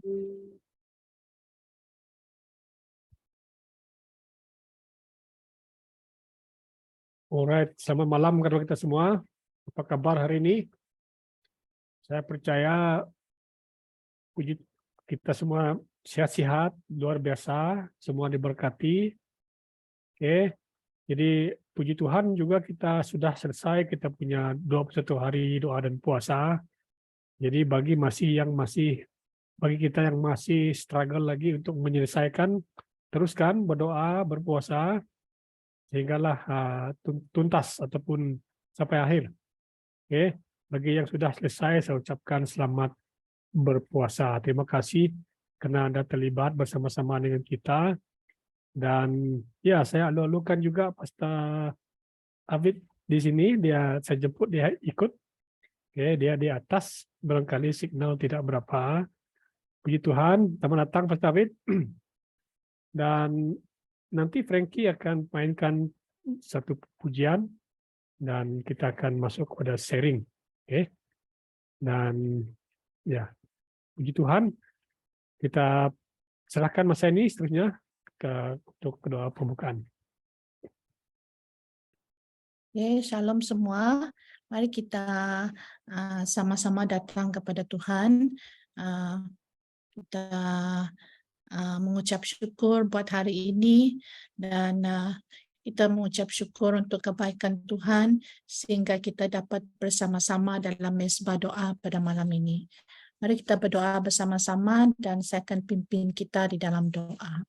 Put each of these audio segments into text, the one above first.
Alright, selamat malam kepada kita semua. Apa kabar hari ini? Saya percaya puji kita semua sehat-sehat, luar biasa, semua diberkati. Oke, jadi puji Tuhan juga kita sudah selesai, kita punya 21 hari doa dan puasa. Jadi bagi kita yang masih struggle lagi untuk menyelesaikan, teruskan berdoa, berpuasa, sehinggalah tuntas ataupun sampai akhir. Oke, bagi yang sudah selesai, saya ucapkan selamat berpuasa. Terima kasih karena Anda terlibat bersama-sama dengan kita. Dan ya, saya alu-alukan juga Pastor Abid di sini. Saya jemput dia ikut. Oke, dia di atas. Barangkali signal tidak berapa. Puji Tuhan, selamat datang Pastor Abid. Dan nanti Frankie akan mainkan satu pujian dan kita akan masuk kepada sharing. Oke. Dan ya, puji Tuhan, kita serahkan masa ini seterusnya untuk doa pembukaan. Shalom semua. Mari kita sama-sama datang kepada Tuhan. Kita mengucap syukur buat hari ini dan kita mengucap syukur untuk kebaikan Tuhan sehingga kita dapat bersama-sama dalam mezbah doa pada malam ini. Mari kita berdoa bersama-sama dan saya akan pimpin kita di dalam doa.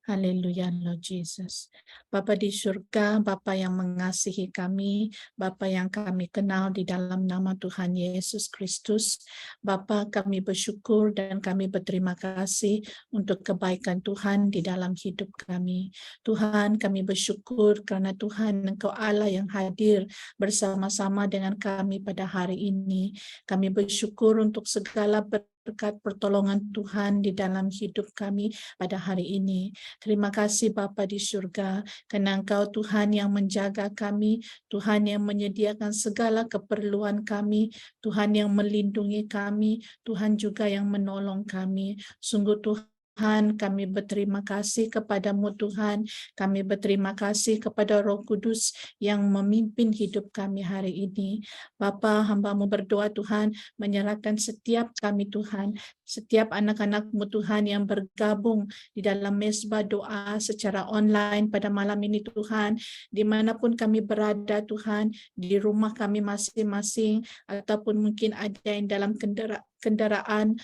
Haleluya, Lord Jesus. Bapa di surga, Bapa yang mengasihi kami, Bapa yang kami kenal di dalam nama Tuhan Yesus Kristus. Bapa, kami bersyukur dan kami berterima kasih untuk kebaikan Tuhan di dalam hidup kami. Tuhan, kami bersyukur karena Tuhan Engkau Allah yang hadir bersama-sama dengan kami pada hari ini. Kami bersyukur untuk segala berkat pertolongan Tuhan di dalam hidup kami pada hari ini. Terima kasih Bapa di surga, karena Engkau Tuhan yang menjaga kami, Tuhan yang menyediakan segala keperluan kami, Tuhan yang melindungi kami, Tuhan juga yang menolong kami. Sungguh Tuhan, kami berterima kasih kepadamu Tuhan, kami berterima kasih kepada Roh Kudus yang memimpin hidup kami hari ini. Bapa, hamba-Mu berdoa Tuhan, menyerahkan setiap kami Tuhan, setiap anak-anak-Mu Tuhan yang bergabung di dalam mezbah doa secara online pada malam ini Tuhan, dimanapun kami berada Tuhan, di rumah kami masing-masing, ataupun mungkin ada yang dalam kendaraan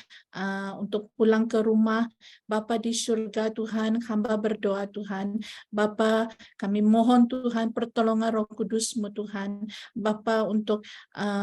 untuk pulang ke rumah. Bapa di surga Tuhan, hamba berdoa Tuhan. Bapa, kami mohon Tuhan pertolongan Roh Kudus-Mu Tuhan. Bapa untuk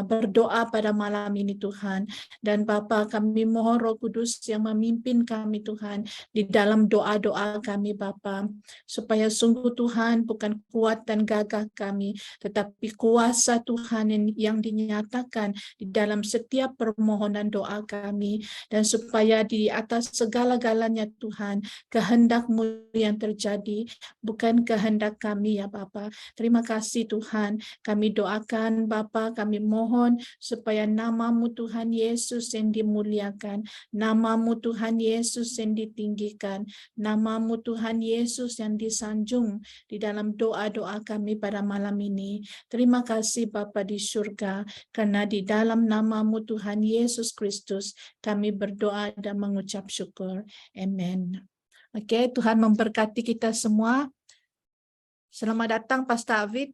berdoa pada malam ini Tuhan. Dan Bapa, kami mohon Roh Kudus yang memimpin kami Tuhan di dalam doa-doa kami Bapa. Supaya sungguh Tuhan bukan kuat dan gagah kami, tetapi kuasa Tuhan yang dinyatakan di dalam setiap permohonan doa kami. Dan supaya di atas segala-galanya Tuhan, kehendak-Mu yang terjadi, bukan kehendak kami ya Bapa. Terima kasih Tuhan, kami doakan Bapa, kami mohon supaya nama-Mu Tuhan Yesus yang dimuliakan, nama-Mu Tuhan Yesus yang ditinggikan, nama-Mu Tuhan Yesus yang disanjung di dalam doa-doa kami pada malam ini. Terima kasih Bapa di surga, karena di dalam nama-Mu Tuhan Yesus Kristus kami berdoa dan mengucap syukur. Amen. Oke, Tuhan memberkati kita semua. Selamat datang Pastor Avid.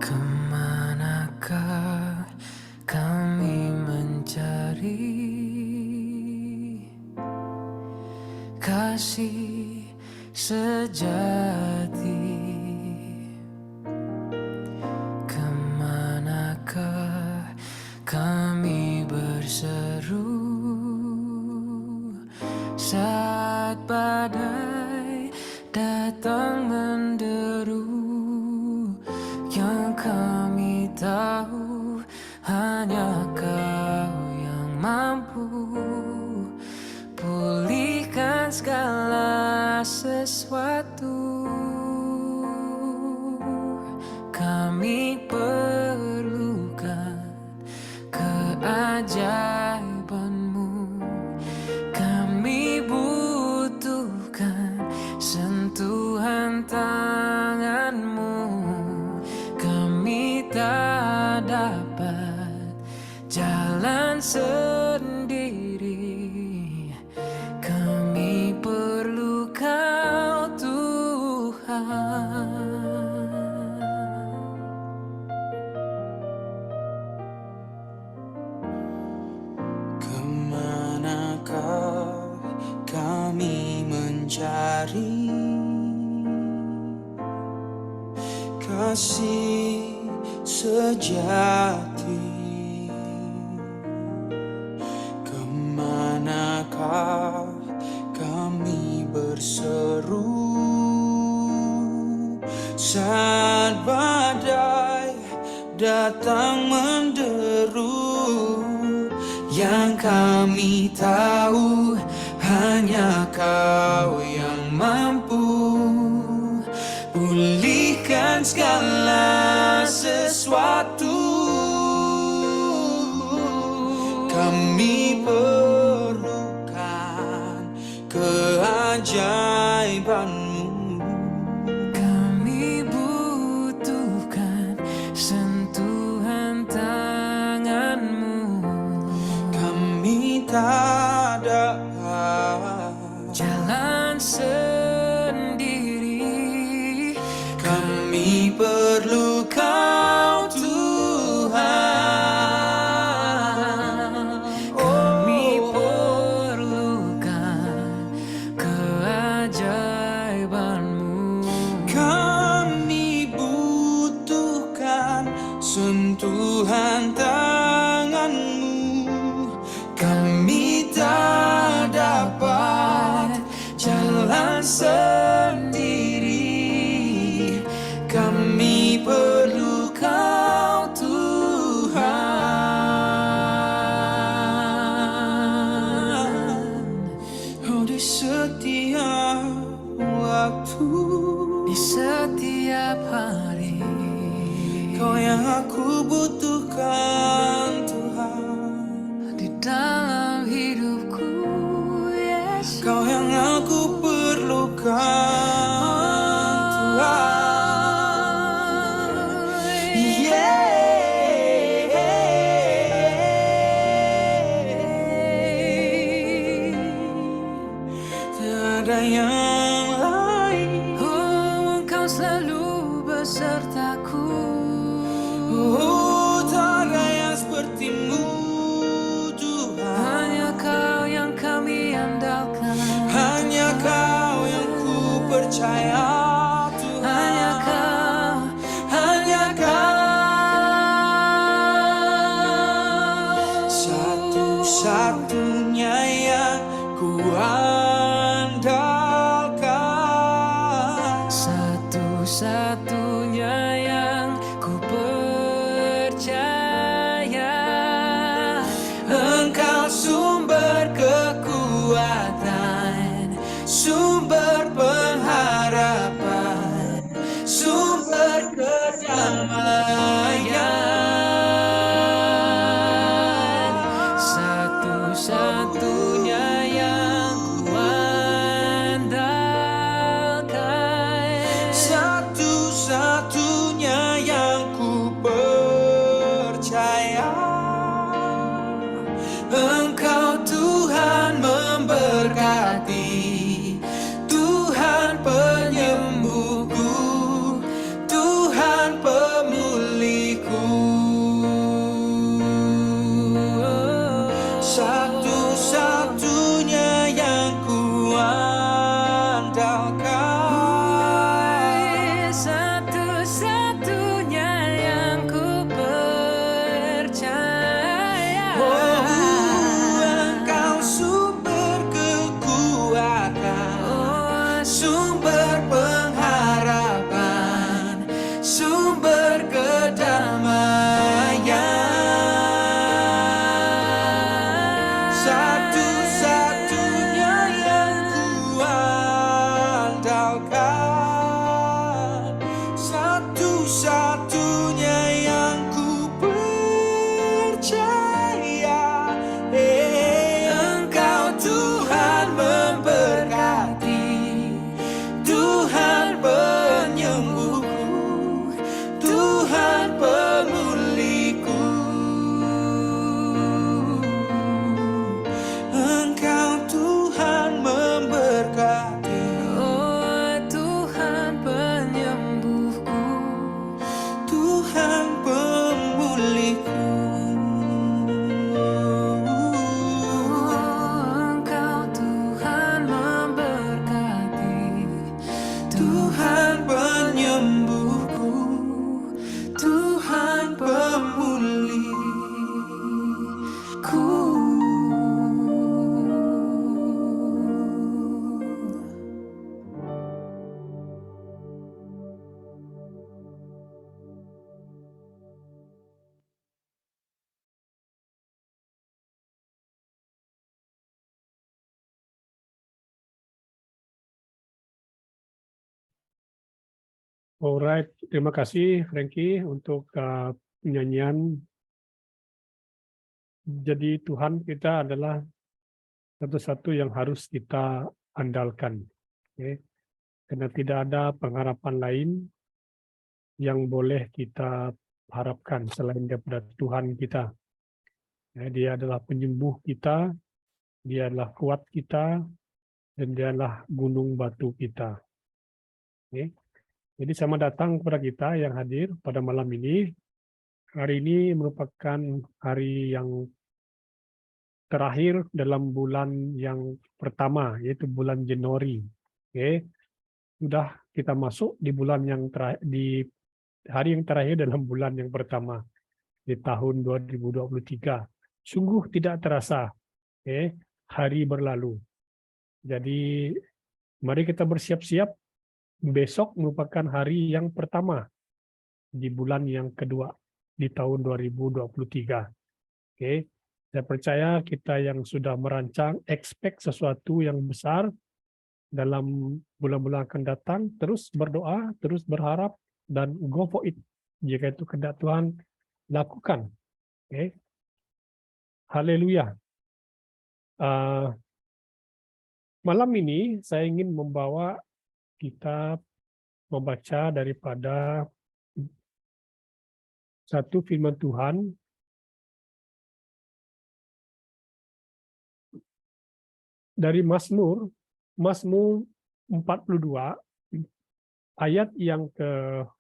Kemanakah kami mencari kasih sejati? Kemanakah saat badai datang menderu, yang kami tahu hanya Kau yang mampu pulihkan segala sesuatu. Kami perlukan keajaiban-Mu, kami butuhkan sentuhan tangan-Mu. Kami tak dapat jalan sendiri, kami perlu Kau Tuhan. Kemanakah kami mencari kasih sejati? Kemanakah kami berseru saat badai datang menderu? Yang kami tahu hanya Kau yang mampu pulihkan segala sesuatu. Kami perlukan keajaiban-Mu, Kami butuhkan sentuhan tangan-Mu. kami tak dapat Jalan sendiri, kami perlu Kau Tuhan. kami perlukan keajaiban-Mu. Kami butuhkan sentuhan tangan-Mu. Kami tak dapat jalan sendiri, kami perlu Kau Tuhan. Oh, di setiap waktu, Di setiap hari, Kau yang aku butuhkan Tuhan. di dalam hidupku, Yesus. Kau yang aku perlukan Tuhan. Tiada yang lain. Oh, Engkau selalu besertaku. Oh, tak ada yang seperti-Mu Tuhan. Hanya Kau yang kami andalkan. Hanya Kau yang ku percaya Tuhan. Hanya Kau, hanya Kau. Satu-satunya yang ku andalkan. Satu-satunya yang ku percaya. Engkau sumber kekuatan, sumber pengharapan, sumber kedamaian. Satu-satunya yang ku andalkan. Satu-satunya yang ku percaya. Engkau Tuhan memberkati, Tuhan penyembuhku, Tuhan pemulihku. Satu-satunya yang ku andalkan. Satu-satunya yang ku percaya. Oh, percaya Engkau Tuhan memberkati, Tuhan penyembuhku, Tuhan pemulihku. Engkau Tuhan memberkati, Oh Tuhan penyembuhku, Tuhan pemulihku. Engkau Tuhan memberkati, Tuhan penyembuhku, Tuhan pemulihku. Alright, terima kasih Frankie untuk penyanyian. Jadi Tuhan kita adalah satu-satu yang harus kita andalkan. Oke. Karena tidak ada pengharapan lain yang boleh kita harapkan selain daripada Tuhan kita. Ya, Dia adalah penyembuh kita, Dia adalah kuat kita, dan Dia adalah gunung batu kita. Oke. Jadi sama datang kepada kita yang hadir pada malam ini. Hari ini merupakan hari yang terakhir dalam bulan yang pertama, yaitu bulan Januari. Oke. Sudah kita masuk di bulan yang di hari yang terakhir dalam bulan yang pertama di tahun 2023. Sungguh tidak terasa, hari berlalu. Jadi mari kita bersiap-siap. Besok merupakan hari yang pertama di bulan yang kedua di tahun 2023. Oke, saya percaya kita yang sudah merancang, expect sesuatu yang besar dalam bulan-bulan akan datang, terus berdoa, terus berharap, dan go for it. Jika itu kehendak Tuhan, lakukan. Oke, haleluya. Malam ini saya ingin membawa kita membaca daripada satu firman Tuhan dari Mazmur 42 ayat yang ke-11.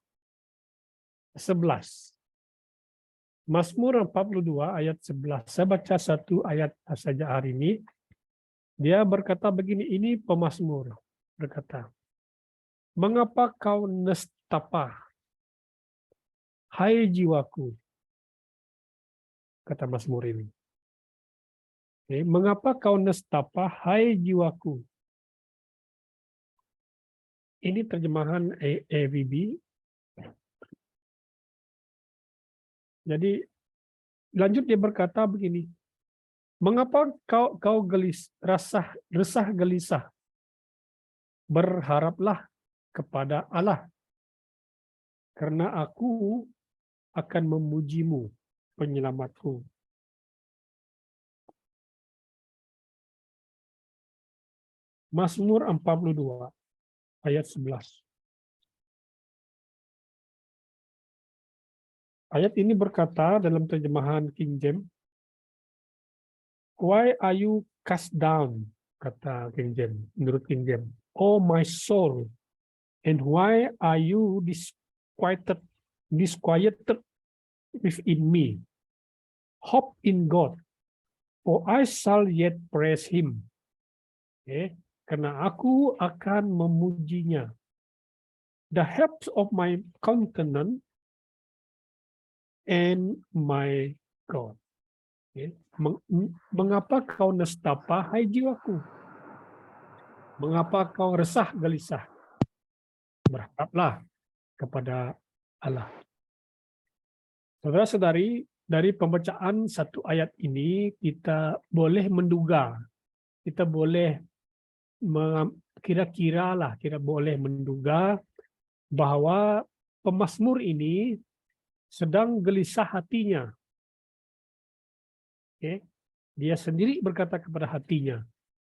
Mazmur 42 ayat 11. Saya baca satu ayat saja hari ini. Dia berkata begini, ini pemazmur berkata, "Mengapa kau nestapa, hai jiwaku?" Kata Mazmur ini. Mengapa kau nestapa, hai jiwaku? Ini terjemahan EVB. Jadi lanjut dia berkata begini, mengapa kau resah gelisah? Berharaplah kepada Allah, karena aku akan memujimu, penyelamatku. Mazmur 42 ayat 11. Ayat ini berkata dalam terjemahan King James, "Why are you cast down?" kata King James, menurut King James. "Oh my soul, and why are you disquieted within me? Hope in God, for I shall yet praise Him." Karena aku akan memujinya. The help of my countenance and my God. Mengapa kau nestapa, hai jiwaku? Mengapa kau resah gelisah? Berharaplah kepada Allah. Saudara-saudari, dari pembacaan satu ayat ini kita boleh menduga, kita boleh kira boleh menduga bahwa pemazmur ini sedang gelisah hatinya Oke. Dia sendiri berkata kepada hatinya.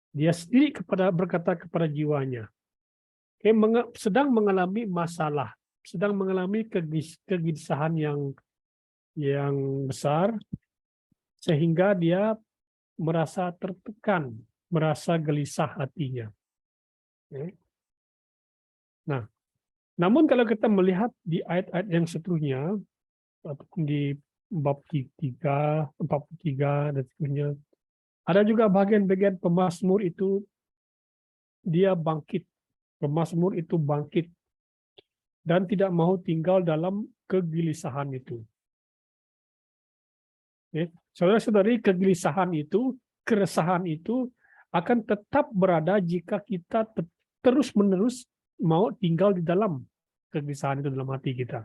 Dia sendiri berkata kepada jiwanya. Oke, sedang mengalami masalah, sedang mengalami kegelisahan yang besar, sehingga dia merasa tertekan, merasa gelisah hatinya. Oke. Nah, namun kalau kita melihat di ayat-ayat yang seterusnya, ataupun di bab 3, 43 dan seterusnya, ada juga bagian-bagian pemazmur itu dia bangkit. Pemazmur itu bangkit dan tidak mau tinggal dalam kegelisahan itu. Oke. Saudara-saudari, kegelisahan itu, keresahan itu akan tetap berada jika kita terus-menerus mau tinggal di dalam kegelisahan itu dalam hati kita,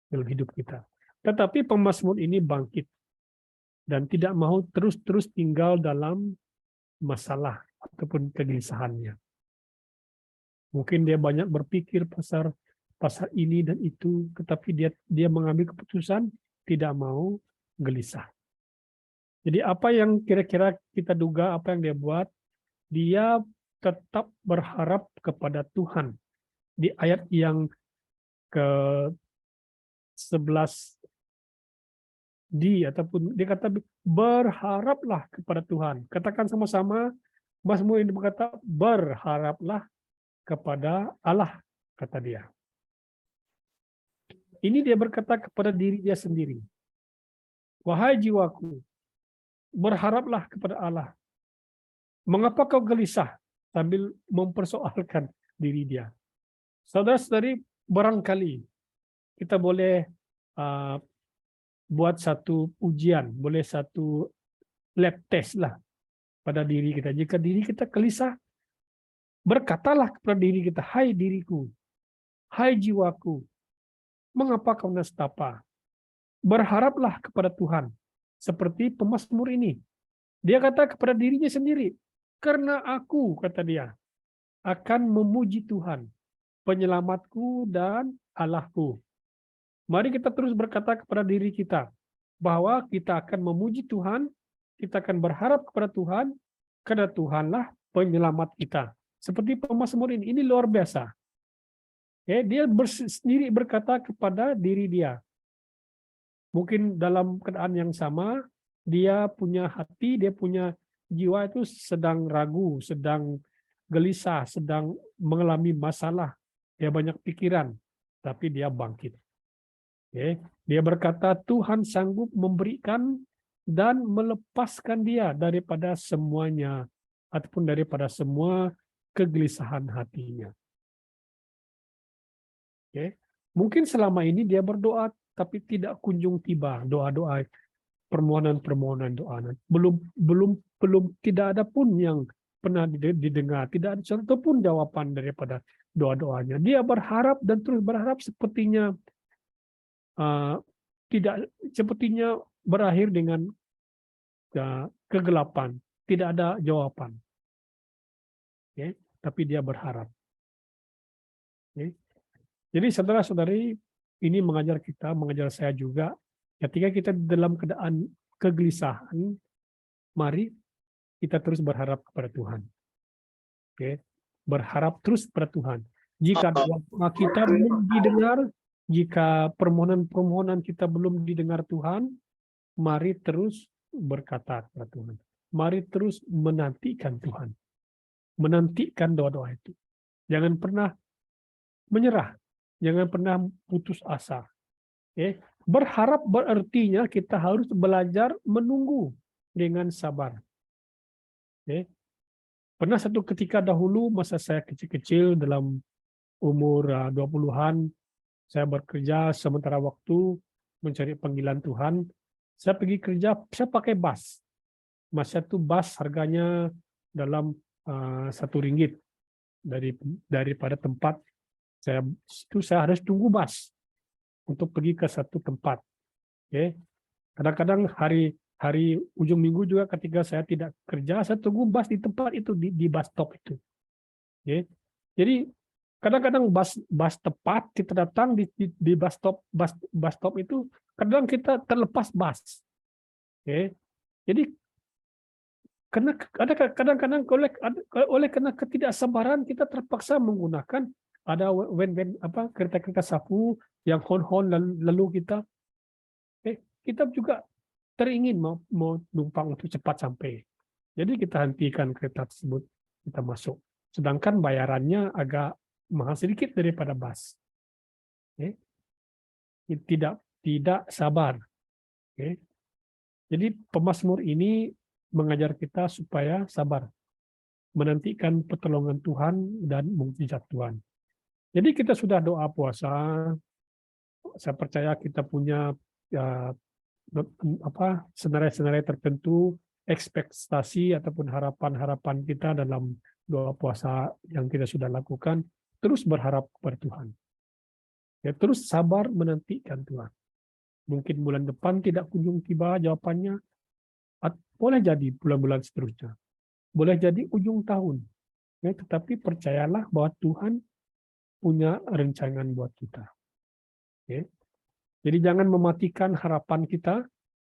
dalam hidup kita. Tetapi pemazmur ini bangkit dan tidak mau terus-terus tinggal dalam masalah ataupun kegelisahannya. Mungkin dia banyak berpikir pasal ini dan itu, tetapi dia mengambil keputusan tidak mau gelisah. Jadi apa yang kira-kira kita duga, apa yang dia buat, dia tetap berharap kepada Tuhan. Di ayat yang ke-11 ataupun dia kata berharaplah kepada Tuhan. Katakan sama-sama, Mazmur ini berkata berharaplah kepada Allah, kata dia. Ini dia berkata kepada diri dia sendiri. Wahai jiwaku, berharaplah kepada Allah. Mengapa kau gelisah? Sambil mempersoalkan diri dia. Saudara-saudari, barangkali kita boleh buat satu ujian, boleh satu lab test lah pada diri kita. Jika diri kita gelisah, berkatalah kepada diri kita, hai diriku, hai jiwaku, mengapa kau nestapa? Berharaplah kepada Tuhan. Seperti pemazmur ini. Dia kata kepada dirinya sendiri, karena aku, kata dia, akan memuji Tuhan, penyelamatku dan Allahku. Mari kita terus berkata kepada diri kita, bahwa kita akan memuji Tuhan, kita akan berharap kepada Tuhan, karena Tuhanlah penyelamat kita. Seperti pemazmur ini luar biasa. Ya, dia sendiri berkata kepada diri dia. Mungkin dalam keadaan yang sama, dia punya hati, dia punya jiwa itu sedang ragu, sedang gelisah, sedang mengalami masalah. Dia banyak pikiran, tapi dia bangkit. Oke. Dia berkata, Tuhan sanggup memberikan dan melepaskan dia daripada semuanya, ataupun daripada semua kegelisahan hatinya. Oke. Mungkin selama ini dia berdoa, tapi tidak kunjung tiba doa-doa, permohonan-permohonan doa. Belum tidak ada pun yang pernah didengar, tidak ada satu pun jawaban daripada doa-doanya. Dia berharap dan terus berharap, sepertinya sepertinya berakhir dengan kegelapan, tidak ada jawaban. Okay. Tapi dia berharap. Okay. Jadi saudara-saudari, ini mengajar kita, mengajar saya juga, ketika kita dalam keadaan kegelisahan, mari kita terus berharap kepada Tuhan. Okay. Berharap terus kepada Tuhan. Jika doa kita belum didengar, jika permohonan-permohonan kita belum didengar Tuhan, mari terus berkata kepada Tuhan. Mari terus menantikan Tuhan. Menantikan doa-doa itu. Jangan pernah menyerah. Jangan pernah putus asa. Okay. Berharap berartinya kita harus belajar menunggu dengan sabar. Okay. Pernah satu ketika dahulu, masa saya kecil-kecil dalam umur 20-an, saya bekerja sementara waktu mencari panggilan Tuhan. Saya pergi kerja, saya pakai bus. Masa itu bus harganya dalam Rp1 daripada tempat saya harus tunggu bus untuk pergi ke satu tempat. Okay. Kadang-kadang hari ujung minggu juga ketika saya tidak kerja, saya tunggu bus di tempat itu, di bus stop itu. Okay. Jadi kadang-kadang bus tepat kita datang di bus stop itu, kadang kita terlepas bus. Okay. Jadi karena kadang-kadang oleh karena ketidaksabaran kita terpaksa menggunakan ada kereta sapu yang hon lalu kita juga teringin mau numpang untuk cepat sampai. Jadi kita hentikan kereta tersebut, kita masuk. Sedangkan bayarannya agak mahal sedikit daripada bus. Tidak sabar. Jadi pemazmur ini mengajar kita supaya sabar, menantikan pertolongan Tuhan dan mukjizat Tuhan. Jadi kita sudah doa puasa, saya percaya kita punya senarai-senarai tertentu, ekspektasi ataupun harapan-harapan kita dalam doa puasa yang kita sudah lakukan, terus berharap kepada Tuhan. Ya, terus sabar menantikan Tuhan. Mungkin bulan depan tidak kunjung tiba jawabannya, boleh jadi bulan-bulan seterusnya, boleh jadi ujung tahun. Ya, tetapi percayalah bahwa Tuhan punya rencangan buat kita. Ya. Jadi jangan mematikan harapan kita,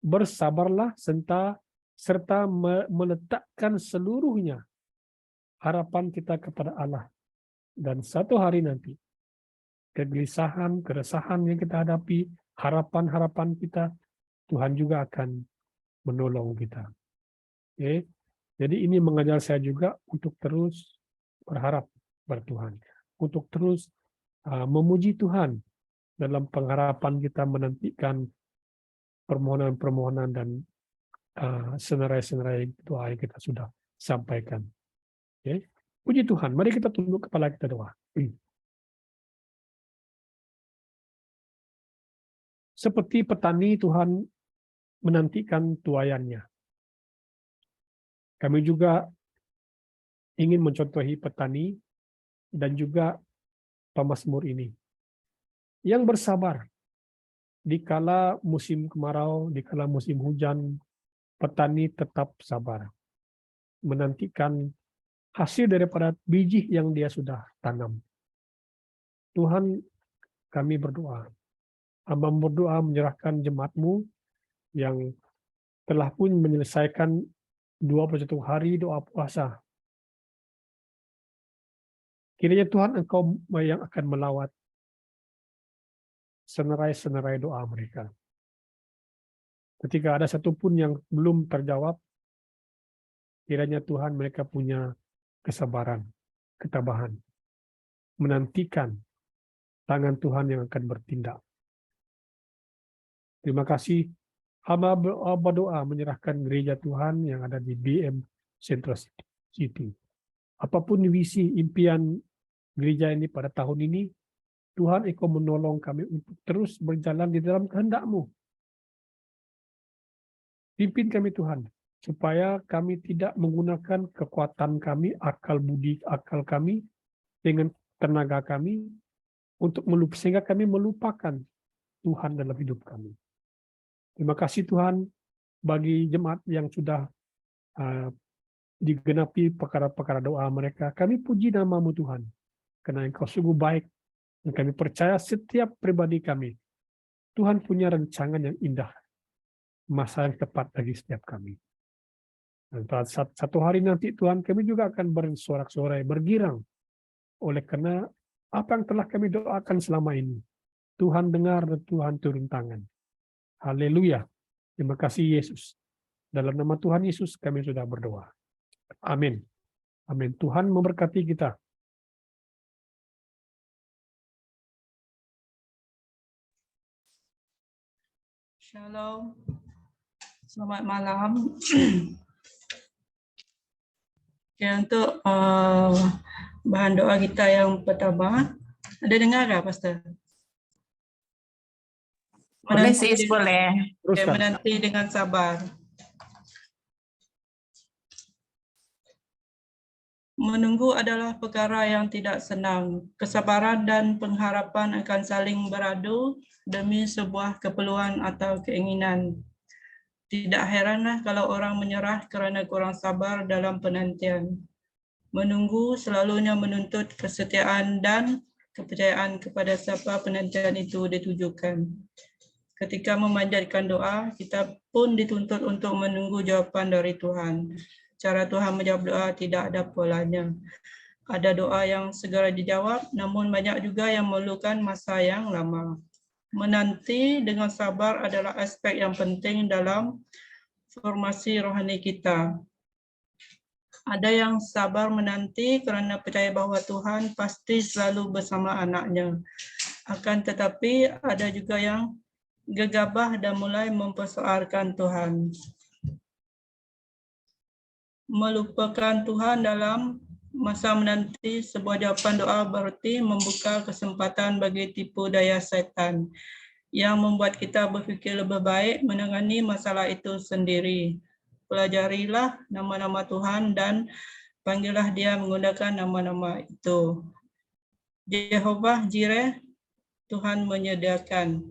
bersabarlah serta meletakkan seluruhnya harapan kita kepada Allah. Dan satu hari nanti, kegelisahan, keresahan yang kita hadapi, harapan-harapan kita, Tuhan juga akan menolong kita. Oke. Jadi ini mengajar saya juga untuk terus berharap pada Tuhan, untuk terus memuji Tuhan dalam pengharapan kita menantikan permohonan-permohonan dan senarai-senarai doa yang kita sudah sampaikan. Oke. Puji Tuhan, mari kita tunduk kepala kita doa. Seperti petani, Tuhan menantikan tuaiannya. Kami juga ingin mencontohi petani dan juga pemazmur ini, yang bersabar dikala musim kemarau, dikala musim hujan. Petani tetap sabar menantikan hasil daripada biji yang dia sudah tanam. Tuhan, kami berdoa, hamba berdoa menyerahkan jemaat-Mu yang telah pun menyelesaikan 21 hari doa puasa. Kiranya Tuhan, Engkau yang akan melawat senarai-senarai doa mereka. Ketika ada satupun yang belum terjawab, kiranya Tuhan mereka punya kesabaran, ketabahan, menantikan tangan Tuhan yang akan bertindak. Terima kasih. Hamba berdoa menyerahkan gereja Tuhan yang ada di BM Central City. Apapun visi impian gereja ini pada tahun ini, Tuhan, Engkau menolong kami untuk terus berjalan di dalam kehendak-Mu. Pimpin kami Tuhan, supaya kami tidak menggunakan kekuatan kami, akal budi, akal kami, dengan tenaga kami, sehingga kami melupakan Tuhan dalam hidup kami. Terima kasih Tuhan bagi jemaat yang sudah digenapi perkara-perkara doa mereka. Kami puji nama-Mu Tuhan, karena Engkau sungguh baik, dan kami percaya setiap pribadi kami, Tuhan punya rancangan yang indah, masa yang tepat bagi setiap kami. Dan pada satu hari nanti Tuhan, kami juga akan bersorak-sorai, bergirang, oleh karena apa yang telah kami doakan selama ini. Tuhan dengar dan Tuhan turun tangan. Haleluya. Terima kasih Yesus. Dalam nama Tuhan Yesus kami sudah berdoa. Amin. Amin. Tuhan memberkati kita. Shalom. Selamat malam. Okay, untuk bahan doa kita yang pertama, ada dengar tak, Pastor? Boleh sis, boleh. Okay, menanti dengan sabar. Menunggu adalah perkara yang tidak senang. Kesabaran dan pengharapan akan saling beradu demi sebuah keperluan atau keinginan. Tidak heranlah kalau orang menyerah kerana kurang sabar dalam penantian. Menunggu selalunya menuntut kesetiaan dan kepercayaan kepada siapa penantian itu ditujukan. Ketika memanjatkan doa, kita pun dituntut untuk menunggu jawaban dari Tuhan. Cara Tuhan menjawab doa tidak ada polanya. Ada doa yang segera dijawab, namun banyak juga yang memerlukan masa yang lama. Menanti dengan sabar adalah aspek yang penting dalam formasi rohani kita. Ada yang sabar menanti kerana percaya bahawa Tuhan pasti selalu bersama anaknya. Akan tetapi ada juga yang gegabah dan mulai mempersoalkan Tuhan. Melupakan Tuhan dalam masa menanti sebuah jawapan doa berarti membuka kesempatan bagi tipu daya syaitan yang membuat kita berfikir lebih baik menangani masalah itu sendiri. Pelajarilah nama-nama Tuhan dan panggillah Dia menggunakan nama-nama itu. Jehovah Jireh, Tuhan menyediakan.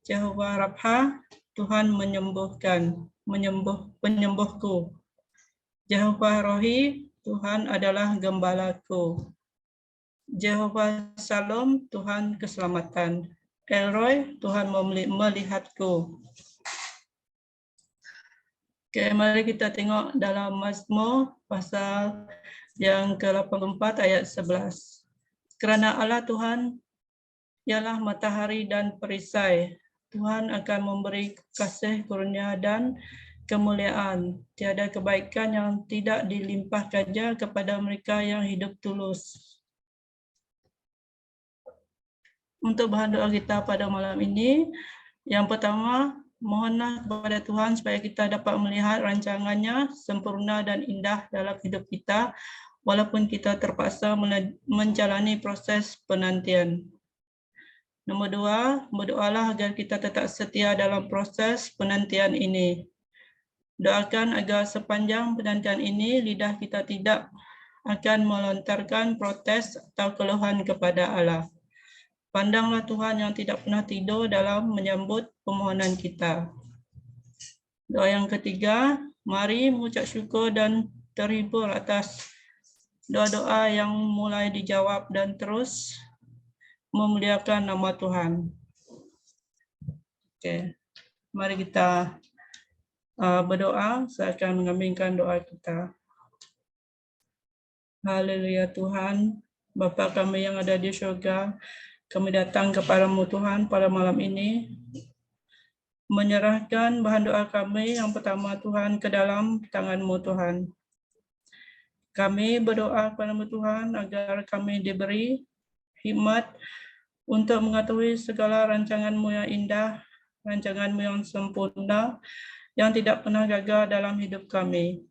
Jehovah Rapha, Tuhan menyembuhkan, penyembuhku. Jehovah Rohi, Tuhan adalah gembalaku. Jehovah Shalom, Tuhan keselamatan. Elroy, Tuhan melihatku. Oke, mari kita tengok dalam Mazmur pasal yang ke-84 ayat 11. Kerana Allah Tuhan ialah matahari dan perisai. Tuhan akan memberi kasih karunia dan kemuliaan. Tiada kebaikan yang tidak dilimpahkannya kepada mereka yang hidup tulus. Untuk bahan doa kita pada malam ini, yang pertama, mohonlah kepada Tuhan supaya kita dapat melihat rancangannya sempurna dan indah dalam hidup kita, walaupun kita terpaksa menjalani proses penantian. Nombor 2, berdoalah agar kita tetap setia dalam proses penantian ini. Doakan agar sepanjang penantian ini, lidah kita tidak akan melontarkan protes atau keluhan kepada Allah. Pandanglah Tuhan yang tidak pernah tidur dalam menyambut permohonan kita. Doa yang ketiga, mari mengucap syukur dan terhibur atas doa-doa yang mulai dijawab dan terus memuliakan nama Tuhan. Oke, mari kita berdoa. Saya akan mengaminkan doa kita. Haleluya Tuhan, Bapa kami yang ada di syurga, kami datang kepadamu Tuhan pada malam ini, menyerahkan bahan doa kami yang pertama Tuhan ke dalam tangan-Mu Tuhan. Kami berdoa kepadamu Tuhan agar kami diberi hikmat untuk mengetahui segala rancangan-Mu yang indah, rancangan-Mu yang sempurna, yang tidak pernah gagal dalam hidup kami.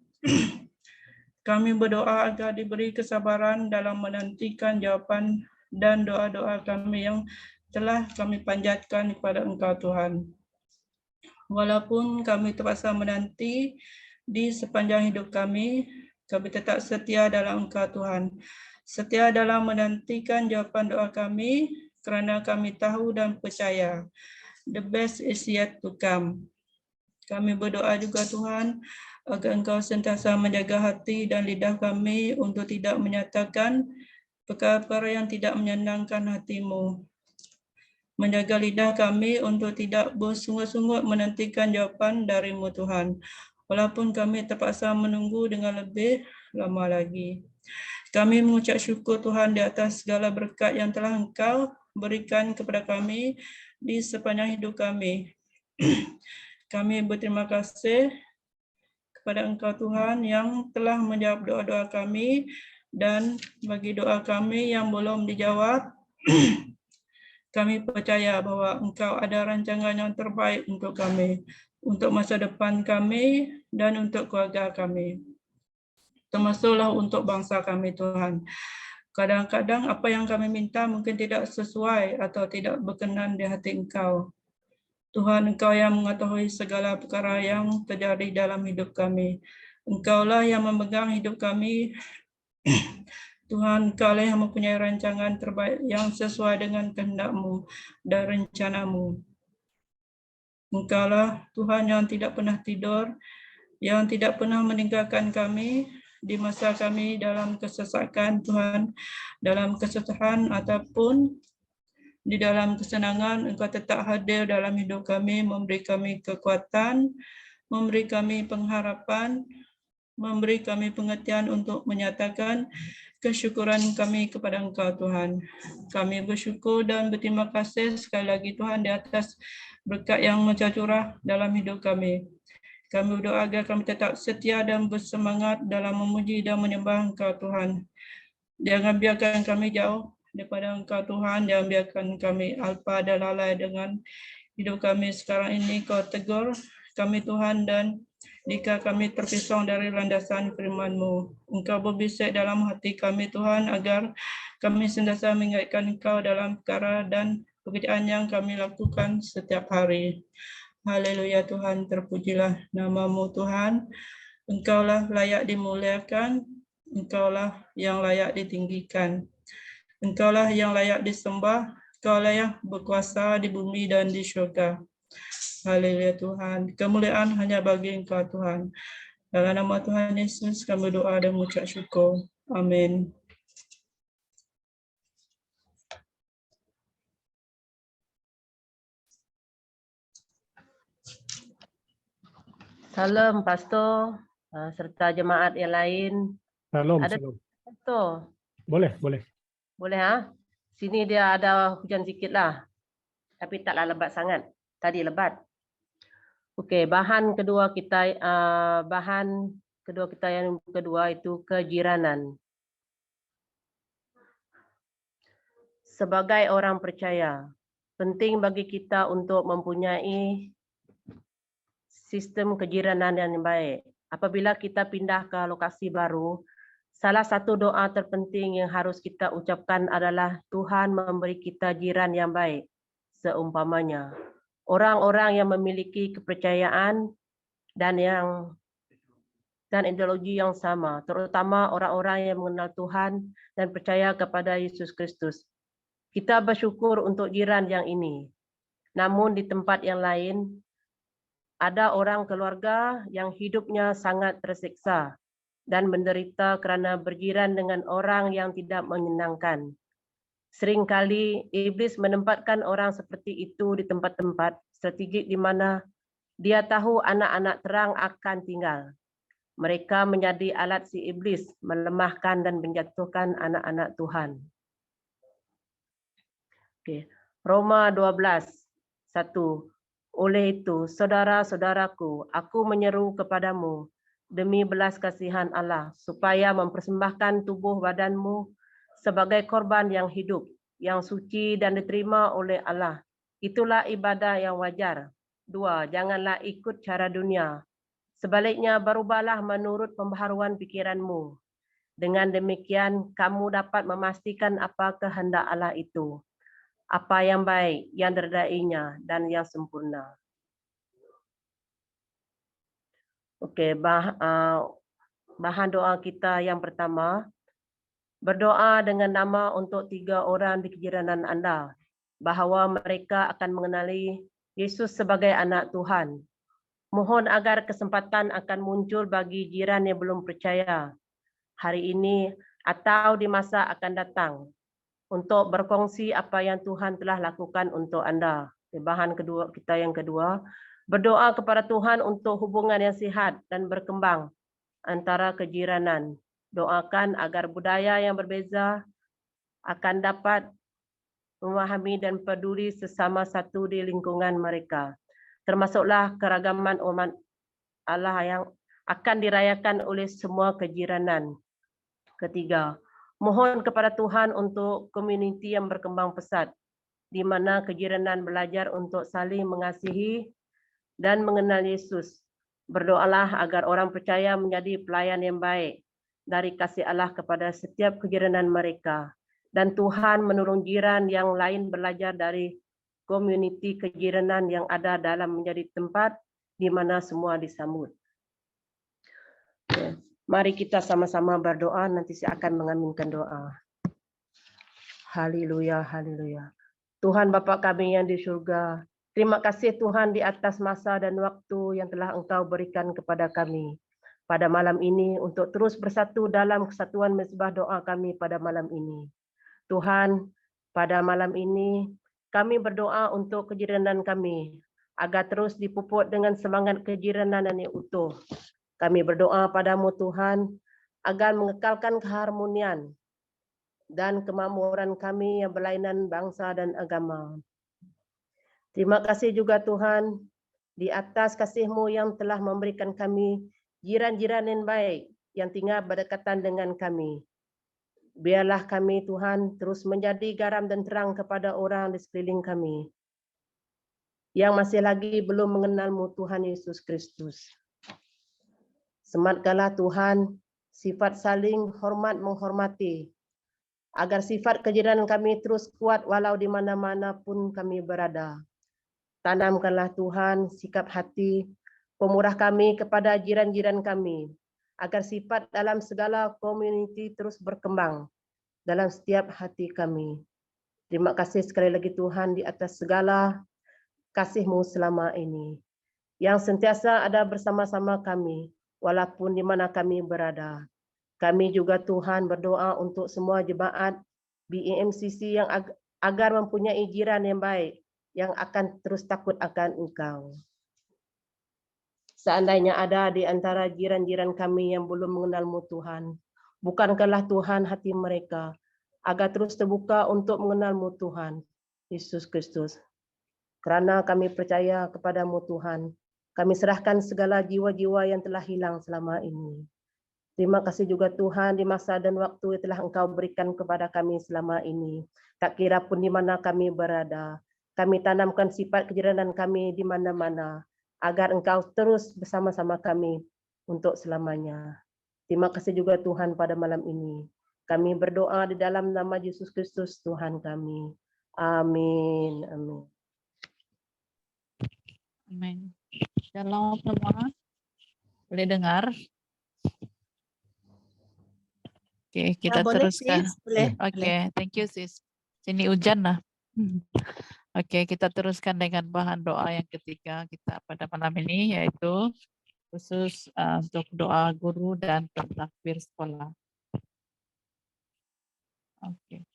Kami berdoa agar diberi kesabaran dalam menantikan jawapan dan doa-doa kami yang telah kami panjatkan kepada Engkau Tuhan. Walaupun kami terpaksa menanti di sepanjang hidup kami tetap setia dalam Engkau Tuhan. Setia dalam menantikan jawapan doa kami, kerana kami tahu dan percaya the best is yet to come. Kami berdoa juga Tuhan agar Engkau sentiasa menjaga hati dan lidah kami untuk tidak menyatakan perkara-perkara yang tidak menyenangkan hati-Mu. Menjaga lidah kami untuk tidak bersungut-sungut menantikan jawapan dari-Mu Tuhan. Walaupun kami terpaksa menunggu dengan lebih lama lagi. Kami mengucap syukur Tuhan di atas segala berkat yang telah Engkau berikan kepada kami di sepanjang hidup kami. Kami berterima kasih kepada Engkau Tuhan yang telah menjawab doa-doa kami, dan bagi doa kami yang belum dijawab, kami percaya bahwa Engkau ada rancangan yang terbaik untuk kami, untuk masa depan kami dan untuk keluarga kami. Termasuklah untuk bangsa kami Tuhan. Kadang-kadang apa yang kami minta mungkin tidak sesuai atau tidak berkenan di hati Engkau. Tuhan, Engkau yang mengetahui segala perkara yang terjadi dalam hidup kami. Engkaulah yang memegang hidup kami. Tuhan, Engkaulah yang mempunyai rancangan terbaik yang sesuai dengan kehendak-Mu dan rencana-Mu. Engkaulah Tuhan yang tidak pernah tidur, yang tidak pernah meninggalkan kami di masa kami dalam kesesakan Tuhan, dalam kesusahan ataupun di dalam kesenangan, Engkau tetap hadir dalam hidup kami, memberi kami kekuatan, memberi kami pengharapan, memberi kami pengertian untuk menyatakan kesyukuran kami kepada Engkau, Tuhan. Kami bersyukur dan berterima kasih sekali lagi, Tuhan, di atas berkat yang mencurah dalam hidup kami. Kami berdoa agar kami tetap setia dan bersemangat dalam memuji dan menyembah Engkau, Tuhan. Jangan biarkan kami jauh daripada Engkau, Tuhan. Jangan biarkan kami alpa dan lalai dengan hidup kami sekarang ini. Kau tegur kami, Tuhan, dan jika kami terpisah dari landasan firman-Mu, Engkau berbisik dalam hati kami, Tuhan, agar kami sentiasa mengingatkan Engkau dalam perkara dan pekerjaan yang kami lakukan setiap hari. Haleluya, Tuhan, terpujilah nama-Mu, Tuhan. Engkaulah layak dimuliakan, Engkaulah yang layak ditinggikan. Engkaulah yang layak disembah, Engkaulah yang berkuasa di bumi dan di syurga. Haleluya, Tuhan. Kemuliaan hanya bagi Engkau, Tuhan. Dalam nama Tuhan Yesus kami berdoa dan mengucap syukur. Amin. Salam Pastor serta jemaat yang lain. Salam, Ada salam. Pastor, Boleh. boleh ha? Sini dia ada hujan sikit lah. Tapi taklah lebat sangat. Tadi lebat. Okey, bahan kedua kita yang kedua itu kejiranan. Sebagai orang percaya, penting bagi kita untuk mempunyai sistem kejiranan yang baik. Apabila kita pindah ke lokasi baru, salah satu doa terpenting yang harus kita ucapkan adalah Tuhan memberi kita jiran yang baik. Seumpamanya, orang-orang yang memiliki kepercayaan dan ideologi yang sama, terutama orang-orang yang mengenal Tuhan dan percaya kepada Yesus Kristus. Kita bersyukur untuk jiran yang ini. Namun di tempat yang lain, ada orang keluarga yang hidupnya sangat tersiksa dan menderita kerana berjiran dengan orang yang tidak menyenangkan. Seringkali iblis menempatkan orang seperti itu di tempat-tempat strategik di mana dia tahu anak-anak terang akan tinggal. Mereka menjadi alat si iblis melemahkan dan menjatuhkan anak-anak Tuhan. Okay. Roma 12:1. Oleh itu, saudara-saudaraku, aku menyeru kepadamu demi belas kasihan Allah, supaya mempersembahkan tubuh badanmu sebagai korban yang hidup, yang suci dan diterima oleh Allah. Itulah ibadah yang wajar. 2. Janganlah ikut cara dunia. Sebaliknya, berubahlah menurut pembaharuan pikiranmu. Dengan demikian, kamu dapat memastikan apa kehendak Allah itu, apa yang baik, yang diridainya, dan yang sempurna. Okey, bahan doa kita yang pertama, berdoa dengan nama untuk 3 orang di kejiranan anda, bahawa mereka akan mengenali Yesus sebagai anak Tuhan. Mohon agar kesempatan akan muncul bagi jiran yang belum percaya hari ini atau di masa akan datang, untuk berkongsi apa yang Tuhan telah lakukan untuk anda. Bahan kedua kita yang kedua, berdoa kepada Tuhan untuk hubungan yang sihat dan berkembang antara kejiranan. Doakan agar budaya yang berbeza akan dapat memahami dan peduli sesama satu di lingkungan mereka. Termasuklah keragaman umat Allah yang akan dirayakan oleh semua kejiranan. Ketiga, mohon kepada Tuhan untuk komuniti yang berkembang pesat, di mana kejiranan belajar untuk saling mengasihi dan mengenal Yesus. Berdoalah agar orang percaya menjadi pelayan yang baik dari kasih Allah kepada setiap kejiranan mereka. Dan Tuhan menolong jiran yang lain belajar dari komuniti kejiranan yang ada dalam menjadi tempat di mana semua disambut. Mari kita sama-sama berdoa, nanti saya akan mengaminkan doa. Haleluya, haleluya. Tuhan Bapa kami yang di surga, terima kasih Tuhan di atas masa dan waktu yang telah Engkau berikan kepada kami pada malam ini untuk terus bersatu dalam kesatuan mezbah doa kami pada malam ini. Tuhan, pada malam ini Kami berdoa untuk kejiranan kami, agar terus dipupuk dengan semangat kejiranan yang utuh. Kami berdoa padamu Tuhan, agar mengekalkan keharmonian dan kemakmuran kami yang berlainan bangsa dan agama. Terima kasih juga Tuhan, di atas kasih-Mu yang telah memberikan kami jiran-jiran yang baik, yang tinggal berdekatan dengan kami. Biarlah kami Tuhan terus menjadi garam dan terang kepada orang di sekeliling kami yang masih lagi belum mengenal-Mu Tuhan Yesus Kristus. Sematkanlah Tuhan sifat saling hormat menghormati, agar sifat kejiranan kami terus kuat walau di mana-mana pun kami berada. Tanamkanlah Tuhan sikap hati pemurah kami kepada jiran-jiran kami, agar sifat dalam segala komuniti terus berkembang dalam setiap hati kami. Terima kasih sekali lagi Tuhan di atas segala kasih-Mu selama ini, yang sentiasa ada bersama-sama kami, walaupun di mana kami berada. Kami juga Tuhan berdoa untuk semua jemaat BEMCC yang agar mempunyai jiran yang baik, yang akan terus takut akan Engkau. Seandainya ada di antara jiran-jiran kami yang belum mengenal-Mu Tuhan, bukankahlah Tuhan hati mereka, agar terus terbuka untuk mengenal-Mu Tuhan, Yesus Kristus. Kerana kami percaya kepada-Mu Tuhan, kami serahkan segala jiwa-jiwa yang telah hilang selama ini. Terima kasih juga Tuhan di masa dan waktu yang telah Engkau berikan kepada kami selama ini. Tak kira pun di mana kami berada, kami tanamkan sifat kejiranan kami di mana-mana, agar Engkau terus bersama-sama kami untuk selamanya. Terima kasih juga Tuhan pada malam ini. Kami berdoa di dalam nama Yesus Kristus Tuhan kami. Amin. Amin. Amin. Shalom semua. Boleh dengar? Oke, kita boleh, teruskan. sis. Boleh. Oke, thank you sis. Sini hujan lah. Oke, kita teruskan dengan bahan doa yang ketiga kita pada malam ini, yaitu khusus untuk doa guru dan pentakbir sekolah. Oke,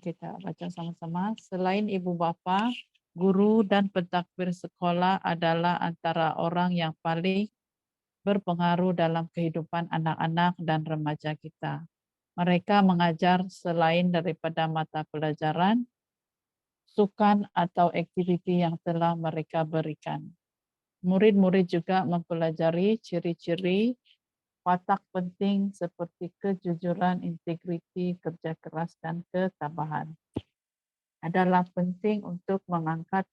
kita baca sama-sama. Selain ibu bapa, guru dan pentakbir sekolah adalah antara orang yang paling berpengaruh dalam kehidupan anak-anak dan remaja kita. Mereka mengajar selain daripada mata pelajaran, sukan atau aktiviti yang telah mereka berikan. Murid-murid juga mempelajari ciri-ciri watak penting seperti kejujuran, integriti, kerja keras, dan ketabahan. Adalah penting untuk mengangkat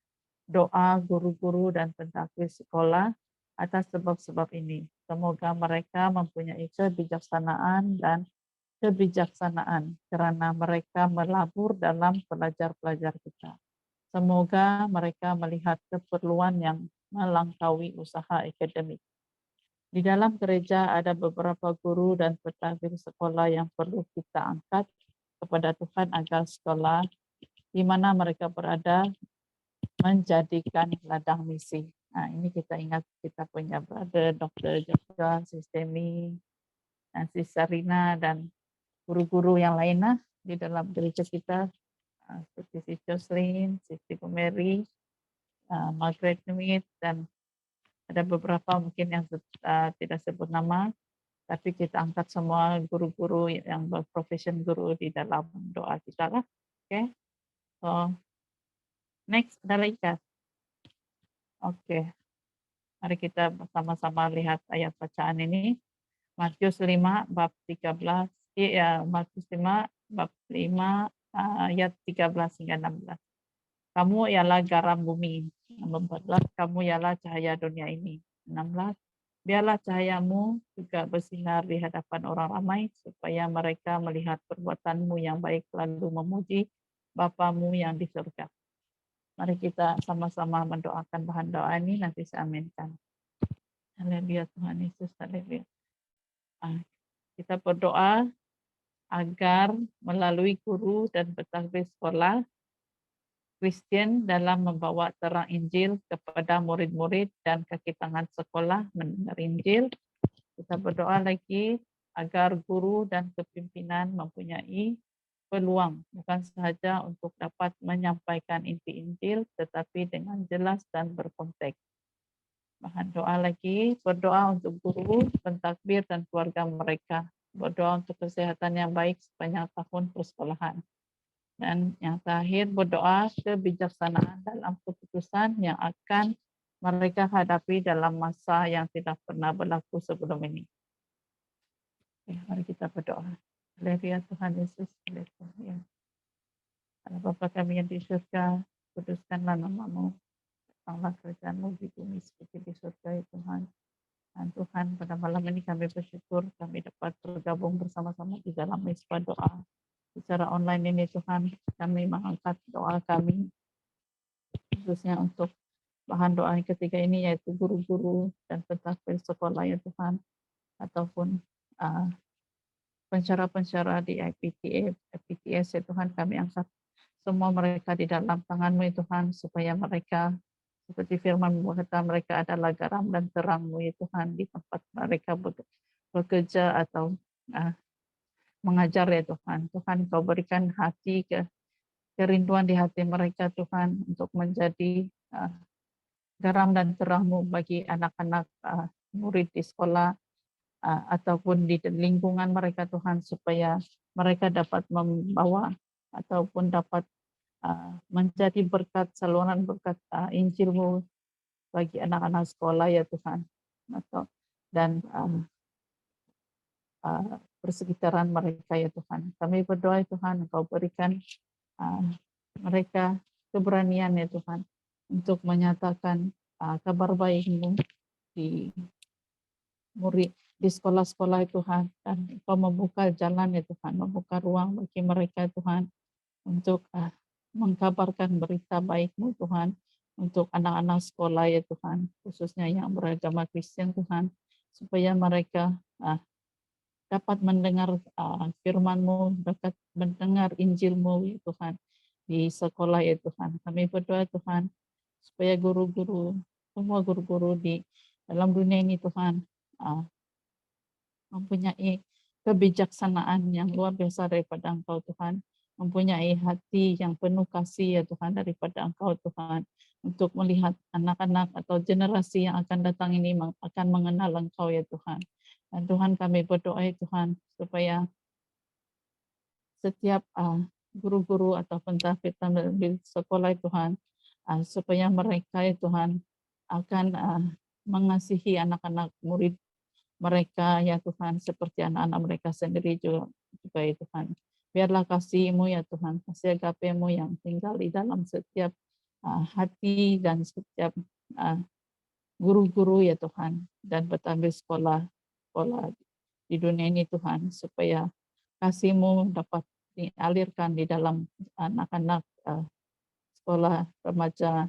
doa guru-guru dan pentakbir sekolah atas sebab-sebab ini. Semoga mereka mempunyai kebijaksanaan karena mereka melabur dalam pelajar-pelajar kita. Semoga mereka melihat keperluan yang melampaui usaha akademik. Di dalam gereja ada beberapa guru dan pentakbir sekolah yang perlu kita angkat kepada Tuhan agar sekolah di mana mereka berada menjadikan ladang misi. Nah, ini kita ingat kita punya brother Dr. Joshua, Sistemi, dan Sis Sarina, dan guru-guru yang lainnya di dalam gereja kita, seperti Sis Jocelyn, Sis Mary, Margaret Nuit, dan ada beberapa mungkin yang tidak sebut nama, tapi kita angkat semua guru-guru yang berprofesi guru di dalam doa kita lah. Oke, so next adalah ikat. Oke, mari kita bersama-sama lihat ayat bacaan ini. Matius 5 bab 13, Matius 5 bab 5 ayat 13 hingga 16. Kamu ialah garam bumi. 14, kamu ialah cahaya dunia ini. 16, biarlah cahayamu juga bersinar di hadapan orang ramai, supaya mereka melihat perbuatanmu yang baik lalu memuji Bapamu yang di surga. Mari kita sama-sama mendoakan bahan doa ini, nanti saya aminkan. Haleluya Tuhan Yesus, haleluya. Kita berdoa agar melalui guru dan pentakbir sekolah Kristen dalam membawa terang Injil kepada murid-murid dan kaki tangan sekolah mendengar Injil. Kita berdoa lagi agar guru dan kepimpinan mempunyai peluang, bukan sahaja untuk dapat menyampaikan inti Injil, tetapi dengan jelas dan berkonteks. Bahan doa lagi, berdoa untuk guru, pentakbir, dan keluarga mereka. Berdoa untuk kesehatan yang baik sepanjang tahun persekolahan. Dan yang terakhir, berdoa kebijaksanaan dalam keputusan yang akan mereka hadapi dalam masa yang tidak pernah berlaku sebelum ini. Oke, mari kita berdoa. Haleluya Tuhan Yesus. Haleluya. Allah Bapa kami yang di surga, kuduskanlah nama-Mu. Datanglah kerajaan-Mu di bumi seperti di surga ya Tuhan. Dan Tuhan, pada malam ini kami bersyukur kami dapat bergabung bersama-sama di dalam mesbah doa. Secara online ini Tuhan, kami mengangkat doa kami, khususnya untuk bahan doa yang ketiga ini, yaitu guru-guru dan pentakbir sekolah ya Tuhan, ataupun pensyarah-pensyarah di IPTS ya Tuhan, kami angkat semua mereka di dalam tangan-Mu ya Tuhan, supaya mereka seperti firman berkata, mereka adalah garam dan terang-Mu ya Tuhan, di tempat mereka bekerja atau mengajar ya Tuhan. Tuhan, Kau berikan hati kerinduan di hati mereka Tuhan, untuk menjadi garam dan terang-Mu bagi anak-anak murid di sekolah, ataupun di lingkungan mereka Tuhan, supaya mereka dapat membawa ataupun dapat menjadi berkat, saluran berkat Injil-Mu bagi anak-anak sekolah ya Tuhan, dan persekitaran mereka ya Tuhan. Kami berdoa ya Tuhan, Engkau berikan mereka keberanian ya Tuhan, untuk menyatakan kabar baik-Mu di murid di sekolah-sekolah Tuhan, dan Engkau membuka jalan ya Tuhan, membuka ruang bagi mereka Tuhan, untuk mengkabarkan berita baik-Mu Tuhan, untuk anak-anak sekolah ya Tuhan, khususnya yang beragama Kristen Tuhan, supaya mereka dapat mendengar firman-Mu, dapat mendengar Injil-Mu ya Tuhan, di sekolah ya Tuhan. Kami berdoa Tuhan, supaya guru-guru, semua guru-guru di dalam dunia ini Tuhan, mempunyai kebijaksanaan yang luar biasa daripada Engkau Tuhan, mempunyai hati yang penuh kasih ya Tuhan daripada Engkau Tuhan, untuk melihat anak-anak atau generasi yang akan datang ini akan mengenal Engkau ya Tuhan. Dan Tuhan, kami berdoa ya Tuhan, supaya setiap guru-guru atau pentafsir di sekolah ya Tuhan, supaya mereka ya Tuhan akan mengasihi anak-anak murid mereka ya Tuhan, seperti anak-anak mereka sendiri juga ya Tuhan. Biarlah kasih-Mu ya Tuhan, kasih agape-Mu yang tinggal di dalam setiap hati dan setiap guru-guru ya Tuhan, dan pentadbir sekolah di dunia ini Tuhan, supaya kasih-Mu dapat dialirkan di dalam anak-anak sekolah, remaja,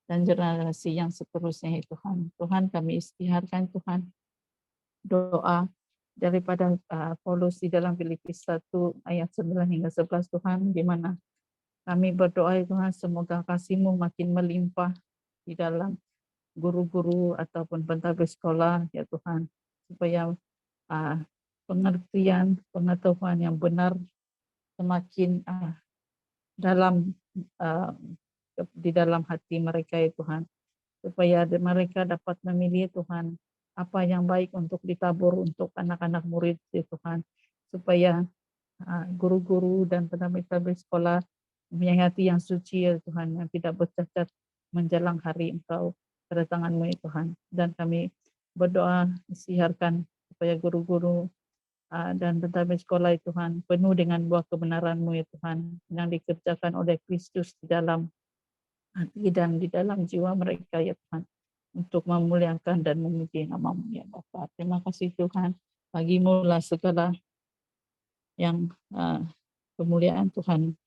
dan generasi yang seterusnya ya Tuhan. Tuhan, kami istiharkan Tuhan doa daripada Paulus di dalam Filipi 1 ayat 9 hingga 11 Tuhan, di mana kami berdoa ya Tuhan, semoga kasih-Mu makin melimpah di dalam guru-guru ataupun pentadbir sekolah ya Tuhan, supaya pengertian, pengetahuan yang benar semakin dalam di dalam hati mereka ya Tuhan, supaya mereka dapat memilih Tuhan apa yang baik untuk ditabur untuk anak-anak murid ya Tuhan, supaya guru-guru dan pentadbir sekolah mempunyai hati yang suci ya Tuhan, yang tidak bercacat menjelang hari Engkau kedatangan-Mu ya Tuhan. Dan kami berdoa siarkan supaya guru-guru dan pentadbir sekolah ya Tuhan penuh dengan buah kebenaran-Mu ya Tuhan, yang dikerjakan oleh Kristus di dalam hati dan di dalam jiwa mereka ya Tuhan, untuk memuliakan dan memuji nama-Mu ya Bapa. Terima kasih Tuhan, bagi-Mu lah segala yang kemuliaan Tuhan,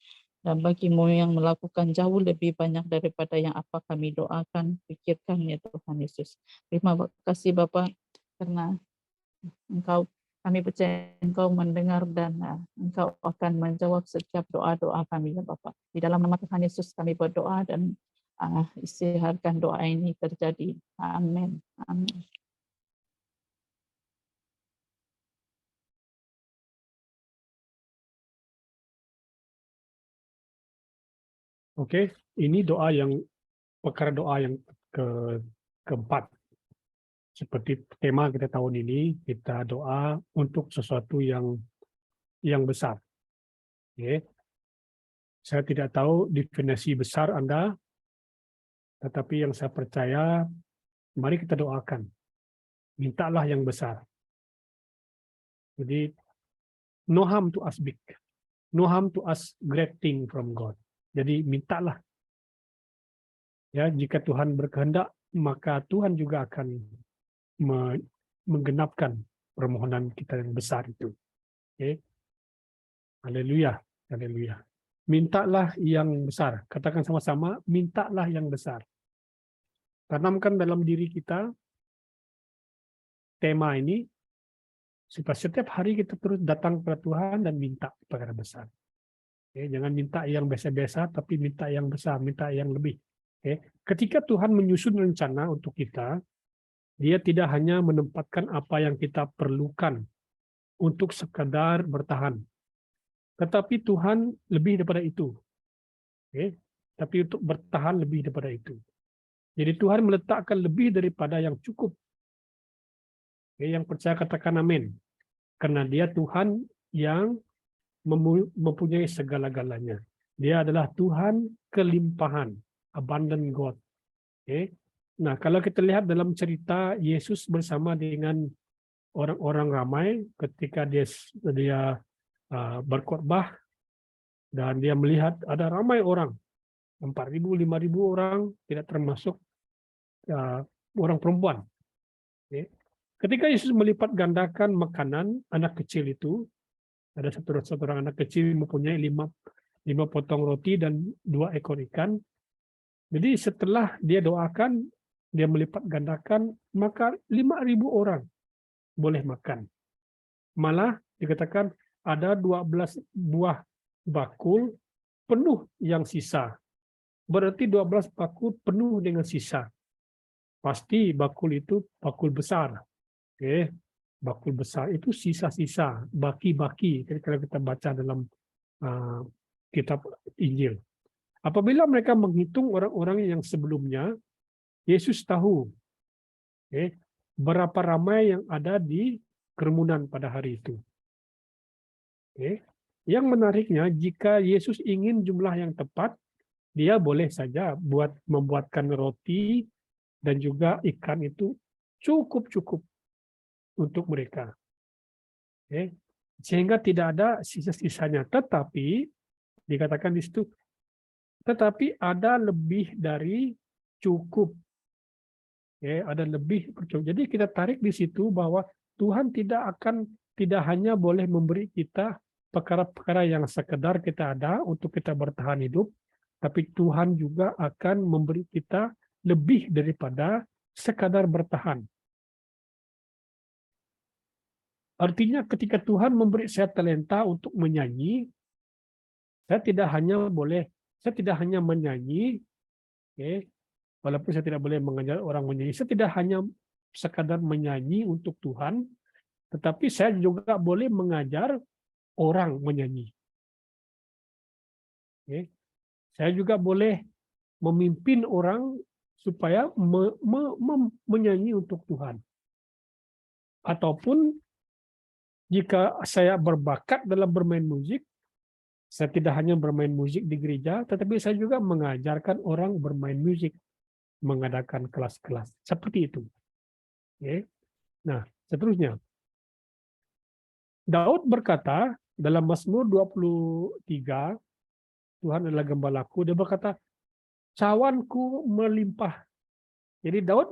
dan bagi-Mu yang melakukan jauh lebih banyak daripada yang apa kami doakan, pikirkan ya Tuhan Yesus. Terima kasih Bapa, karena kami percaya Engkau mendengar dan Engkau akan menjawab setiap doa-doa kami ya Bapa. Di dalam nama Tuhan Yesus kami berdoa dan istiharkan doa ini terjadi. Amin. Amin. Oke, ini doa yang perkara doa yang keempat. Seperti tema kita tahun ini, kita doa untuk sesuatu yang besar. Oke. Saya tidak tahu definisi besar Anda, tetapi yang saya percaya, mari kita doakan. Mintalah yang besar. Jadi, no harm to ask big. No harm to ask great thing from God. Jadi, mintalah. Ya, jika Tuhan berkehendak, maka Tuhan juga akan menggenapkan permohonan kita yang besar itu. Oke. Haleluya. Haleluya. Mintalah yang besar. Katakan sama-sama, mintalah yang besar. Tanamkan dalam diri kita tema ini, supaya setiap hari kita terus datang kepada Tuhan dan minta perkara besar. Oke, jangan minta yang biasa-biasa, tapi minta yang besar, minta yang lebih. Oke. Ketika Tuhan menyusun rencana untuk kita, Dia tidak hanya menempatkan apa yang kita perlukan untuk sekadar bertahan, tetapi Tuhan lebih daripada itu. Oke. Tapi untuk bertahan lebih daripada itu. Jadi Tuhan meletakkan lebih daripada yang cukup. Oke, yang percaya katakan amin. Karena Dia Tuhan yang mempunyai segala-galanya. Dia adalah Tuhan kelimpahan, abundant God. Oke. Nah, kalau kita lihat dalam cerita Yesus bersama dengan orang-orang ramai ketika dia berkhotbah dan dia melihat ada ramai orang, 4.000, 5.000 orang, tidak termasuk orang perempuan. Oke. Ketika Yesus melipat gandakan makanan anak kecil itu, ada satu orang anak kecil mempunyai 5 potong roti dan 2 ekor ikan. Jadi setelah dia doakan, dia melipat gandakan, maka 5.000 orang boleh makan. Malah dikatakan ada 12 buah bakul penuh yang sisa. Berarti 12 bakul penuh dengan sisa. Pasti bakul itu bakul besar. Oke. Bakul besar itu sisa-sisa, baki-baki. Kalau kita baca dalam kitab Injil. Apabila mereka menghitung orang-orang yang sebelumnya, Yesus tahu berapa ramai yang ada di kerumunan pada hari itu. Yang menariknya, jika Yesus ingin jumlah yang tepat, dia boleh saja membuatkan roti dan juga ikan itu cukup-cukup untuk mereka. Sehingga tidak ada sisa-sisanya. Tetapi, dikatakan di situ, tetapi ada lebih dari cukup. Ada lebih bercukup. Jadi kita tarik di situ bahwa Tuhan tidak hanya boleh memberi kita perkara-perkara yang sekedar kita ada untuk kita bertahan hidup, tapi Tuhan juga akan memberi kita lebih daripada sekadar bertahan. Artinya ketika Tuhan memberi saya talenta untuk menyanyi, saya tidak hanya menyanyi, walaupun saya tidak boleh mengajar orang menyanyi, saya tidak hanya sekadar menyanyi untuk Tuhan, tetapi saya juga boleh mengajar orang menyanyi. Saya juga boleh memimpin orang supaya menyanyi untuk Tuhan. Ataupun jika saya berbakat dalam bermain musik, saya tidak hanya bermain musik di gereja, tetapi saya juga mengajarkan orang bermain musik, mengadakan kelas-kelas seperti itu. Nah, seterusnya. Daud berkata dalam Mazmur 23, Tuhan adalah gembalaku, dia berkata, cawanku melimpah. Jadi Daud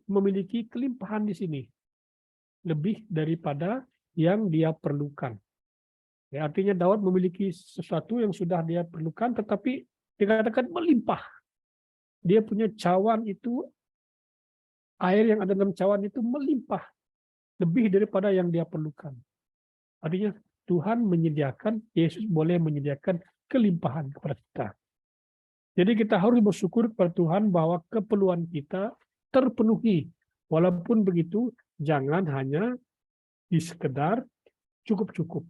memiliki kelimpahan di sini. Lebih daripada yang dia perlukan. Artinya Daud memiliki sesuatu yang sudah dia perlukan, tetapi dikatakan melimpah. Dia punya cawan itu, air yang ada dalam cawan itu melimpah. Lebih daripada yang dia perlukan. Artinya Tuhan menyediakan, Yesus boleh menyediakan kelimpahan kepada kita. Jadi kita harus bersyukur kepada Tuhan bahwa keperluan kita terpenuhi. Walaupun begitu, jangan hanya di sekedar cukup-cukup.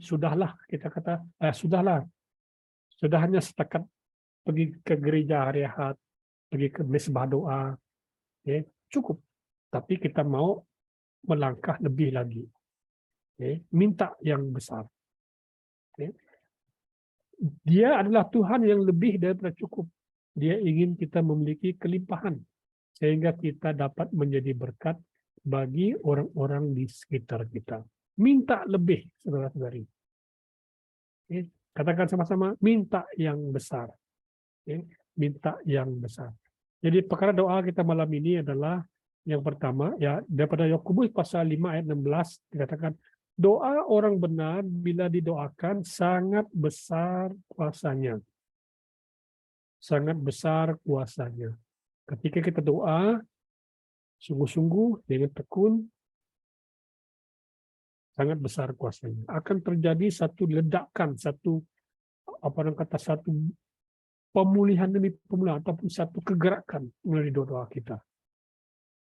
Sudahlah, kita kata, sudahlah. Sudah hanya setakat pergi ke gereja hari Ahad, pergi ke mesbah doa, ya, cukup. Tapi kita mau melangkah lebih lagi, ya, minta yang besar. Ya. Dia adalah Tuhan yang lebih daripada cukup. Dia ingin kita memiliki kelimpahan sehingga kita dapat menjadi berkat bagi orang-orang di sekitar kita. Minta lebih, saudara-saudari. Ya. Katakan sama-sama, minta yang besar. Ya. Minta yang besar. Jadi perkara doa kita malam ini adalah yang pertama, ya, daripada Yakobus pasal 5 ayat 16 dikatakan, doa orang benar bila didoakan sangat besar kuasanya. Sangat besar kuasanya. Ketika kita doa sungguh-sungguh dengan tekun, sangat besar kuasanya. Akan terjadi satu ledakan, satu satu pemulihan demi pemulihan ataupun satu kegerakan melalui doa kita.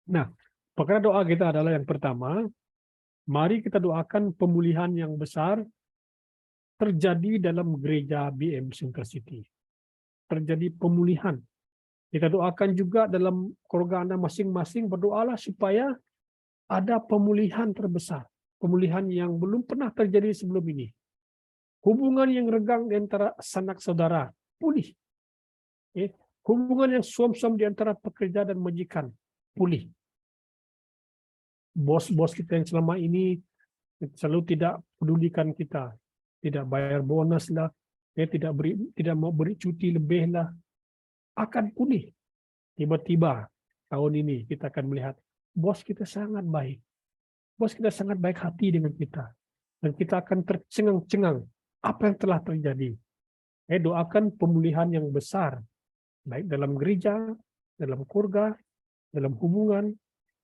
Nah, perkara doa kita adalah yang pertama, mari kita doakan pemulihan yang besar terjadi dalam gereja BM Center City. Terjadi pemulihan. Kita doakan juga dalam keluarga Anda masing-masing, berdoalah supaya ada pemulihan terbesar. Pemulihan yang belum pernah terjadi sebelum ini. Hubungan yang renggang di antara sanak saudara, pulih. Hubungan yang suam-suam di antara pekerja dan majikan, pulih. Bos-bos kita yang selama ini selalu tidak pedulikan kita, tidak bayar bonus lah, tidak mau beri cuti lebih lah, akan pulih. Tiba-tiba tahun ini kita akan melihat bos kita sangat baik, bos kita sangat baik hati dengan kita, dan kita akan tercengang-cengang apa yang telah terjadi. Doakan pemulihan yang besar, baik dalam gereja, dalam keluarga, dalam hubungan,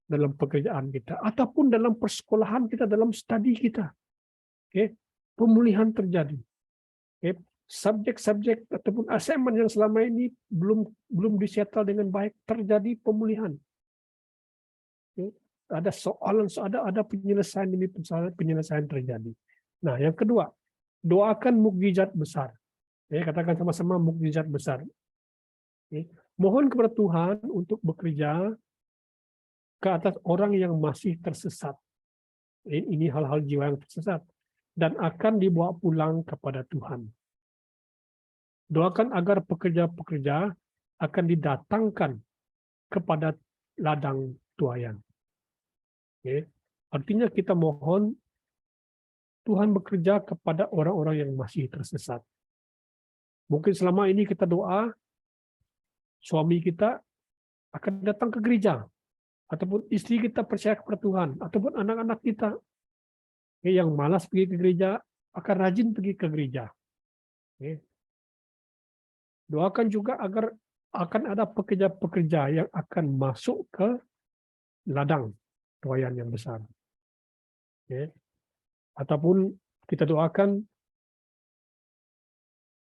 dalam pekerjaan kita, ataupun dalam persekolahan kita, dalam studi kita. Pemulihan terjadi. Subjek-subjek ataupun assignment yang selama ini belum disettle dengan baik, terjadi pemulihan. Ada soalan, ada penyelesaian demi penyelesaian terjadi. Nah, yang kedua, doakan mukjizat besar. Katakan sama-sama mukjizat besar. Mohon kepada Tuhan untuk bekerja ke atas orang yang masih tersesat. Ini hal-hal jiwa yang tersesat. Dan akan dibawa pulang kepada Tuhan. Doakan agar pekerja-pekerja akan didatangkan kepada ladang tuaian. Artinya kita mohon Tuhan bekerja kepada orang-orang yang masih tersesat. Mungkin selama ini kita doa, suami kita akan datang ke gereja, ataupun istri kita percaya kepada Tuhan, ataupun anak-anak kita yang malas pergi ke gereja akan rajin pergi ke gereja. Doakan juga agar akan ada pekerja-pekerja yang akan masuk ke ladang tuaian yang besar. Ataupun kita doakan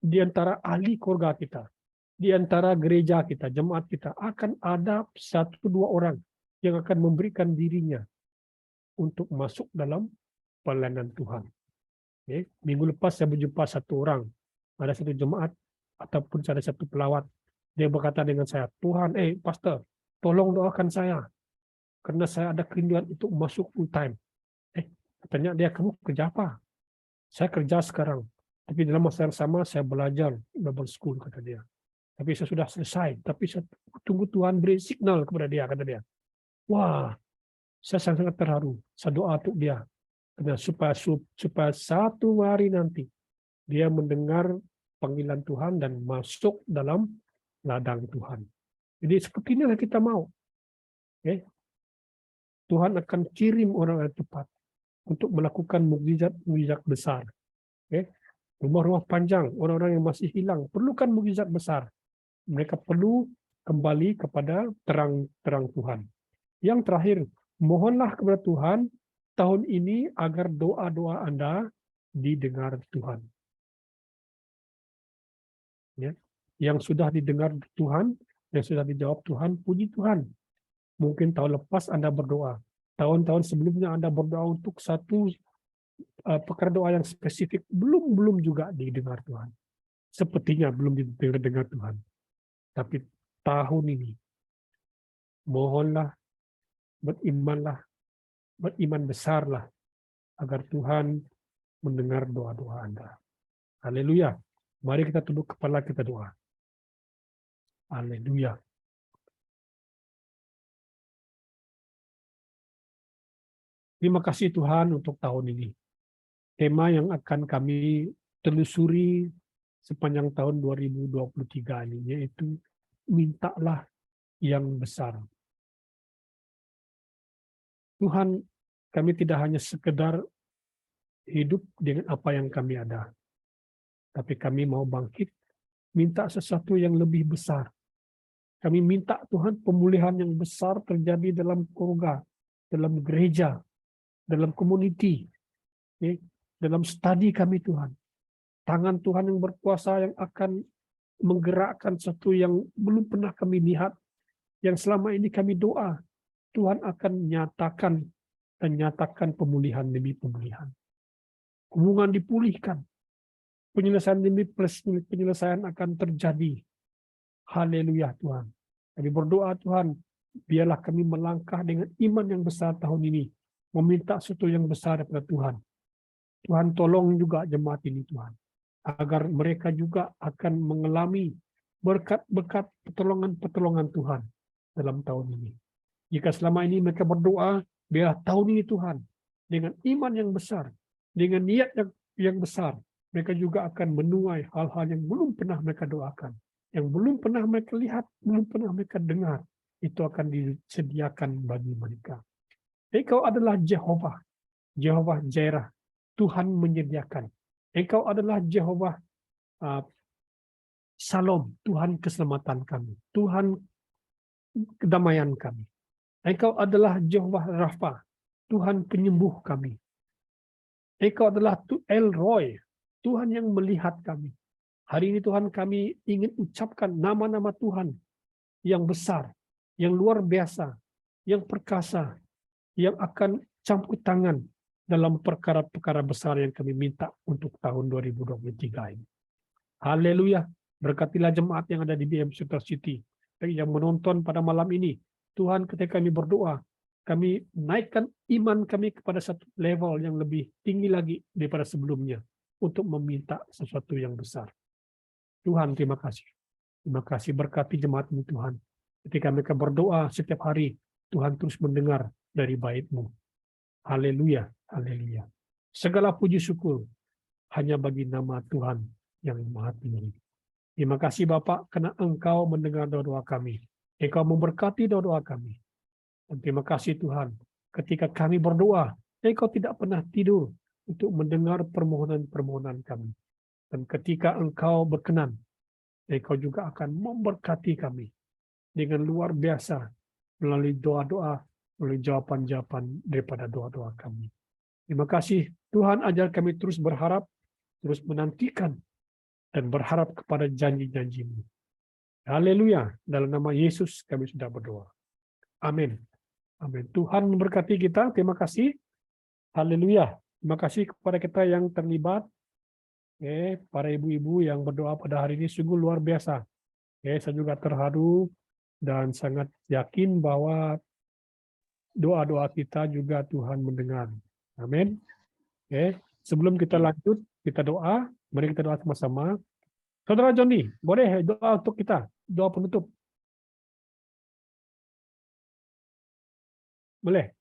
di antara ahli keluarga kita, di antara gereja kita, jemaat kita, akan ada 1-2 orang yang akan memberikan dirinya untuk masuk dalam pelayanan Tuhan. Minggu lepas saya berjumpa satu orang, ada satu jemaat ataupun ada satu pelawat, dia berkata dengan saya, Tuhan, pastor, tolong doakan saya, karena saya ada kerinduan untuk masuk full time. Katanya dia, kamu kerja apa? Saya kerja sekarang, tapi dalam masa yang sama saya belajar Bible School, kata dia. Tapi saya sudah selesai, tapi saya tunggu Tuhan beri signal kepada dia, kata dia. Wah, saya sangat terharu. Saya doa untuk dia, supaya satu hari nanti dia mendengar panggilan Tuhan dan masuk dalam ladang Tuhan. Jadi seperti inilah kita mau. Tuhan akan kirim orang yang tepat untuk melakukan mukjizat besar. Rumah-rumah panjang, orang-orang yang masih hilang perlukan mukjizat besar. Mereka perlu kembali kepada terang Tuhan. Yang terakhir, mohonlah kepada Tuhan tahun ini agar doa-doa Anda didengar Tuhan. Yang sudah didengar Tuhan, yang sudah dijawab Tuhan, puji Tuhan. Mungkin tahun lepas Anda berdoa, tahun-tahun sebelumnya Anda berdoa untuk satu perkara doa yang spesifik, belum juga didengar Tuhan. sepertinya belum didengar Tuhan. Tapi tahun ini, mohonlah, beriman besarlah, agar Tuhan mendengar doa-doa Anda. Haleluya. Mari kita tunduk kepala, kita doa. Haleluya. Terima kasih Tuhan untuk tahun ini. Tema yang akan kami telusuri sepanjang tahun 2023 ini, yaitu mintalah yang besar. Tuhan, kami tidak hanya sekedar hidup dengan apa yang kami ada, tapi kami mau bangkit, minta sesuatu yang lebih besar. Kami minta Tuhan pemulihan yang besar terjadi dalam keluarga, dalam gereja, dalam community, dalam studi kami Tuhan. Tangan Tuhan yang berkuasa yang akan menggerakkan sesuatu yang belum pernah kami lihat, yang selama ini kami doa, Tuhan akan nyatakan pemulihan demi pemulihan. Hubungan dipulihkan, penyelesaian demi penyelesaian akan terjadi. Haleluya Tuhan. Kami berdoa Tuhan, biarlah kami melangkah dengan iman yang besar tahun ini, meminta sesuatu yang besar daripada Tuhan. Tuhan tolong juga jemaat ini Tuhan, agar mereka juga akan mengalami berkat-berkat pertolongan-pertolongan Tuhan dalam tahun ini. Jika selama ini mereka berdoa, biarlah tahun ini Tuhan, dengan iman yang besar, dengan niat yang besar, mereka juga akan menuai hal-hal yang belum pernah mereka doakan, yang belum pernah mereka lihat, belum pernah mereka dengar, itu akan disediakan bagi mereka. Engkau adalah Jehovah Jireh, Tuhan menyediakan. Engkau adalah Jehovah Shalom, Tuhan keselamatan kami, Tuhan kedamaian kami. Engkau adalah Jehovah Rafa, Tuhan penyembuh kami. Engkau adalah El Roy, Tuhan yang melihat kami. Hari ini Tuhan, kami ingin ucapkan nama-nama Tuhan yang besar, yang luar biasa, yang perkasa, yang akan campur tangan dalam perkara-perkara besar yang kami minta untuk tahun 2023 ini. Haleluya. Berkatilah jemaat yang ada di BM Suter City, yang menonton pada malam ini. Tuhan, ketika kami berdoa, kami naikkan iman kami kepada satu level yang lebih tinggi lagi daripada sebelumnya untuk meminta sesuatu yang besar. Tuhan, terima kasih. Terima kasih, berkati jemaat ini Tuhan. Ketika mereka berdoa setiap hari, Tuhan terus mendengar dari bait-Mu. Haleluya, haleluya. Segala puji syukur hanya bagi nama Tuhan yang Maha Tinggi. Terima kasih Bapak, karena Engkau mendengar doa-doa kami. Engkau memberkati doa-doa kami. Dan terima kasih Tuhan, ketika kami berdoa, Engkau tidak pernah tidur untuk mendengar permohonan-permohonan kami. Dan ketika Engkau berkenan, Engkau juga akan memberkati kami dengan luar biasa melalui doa-doa, melalui jawaban-jawaban daripada doa-doa kami. Terima kasih Tuhan, ajar kami terus berharap, terus menantikan, dan berharap kepada janji-janji-Mu. Haleluya, dalam nama Yesus kami sudah berdoa. Amin. Amin. Tuhan memberkati kita, terima kasih. Haleluya. Terima kasih kepada kita yang terlibat. Para ibu-ibu yang berdoa pada hari ini sungguh luar biasa. Saya juga terharu dan sangat yakin bahwa doa-doa kita juga Tuhan mendengar. Amin. Sebelum kita lanjut, kita doa. Mari kita doa sama-sama. Saudara Johnny, boleh doa untuk kita? Doa penutup. Boleh?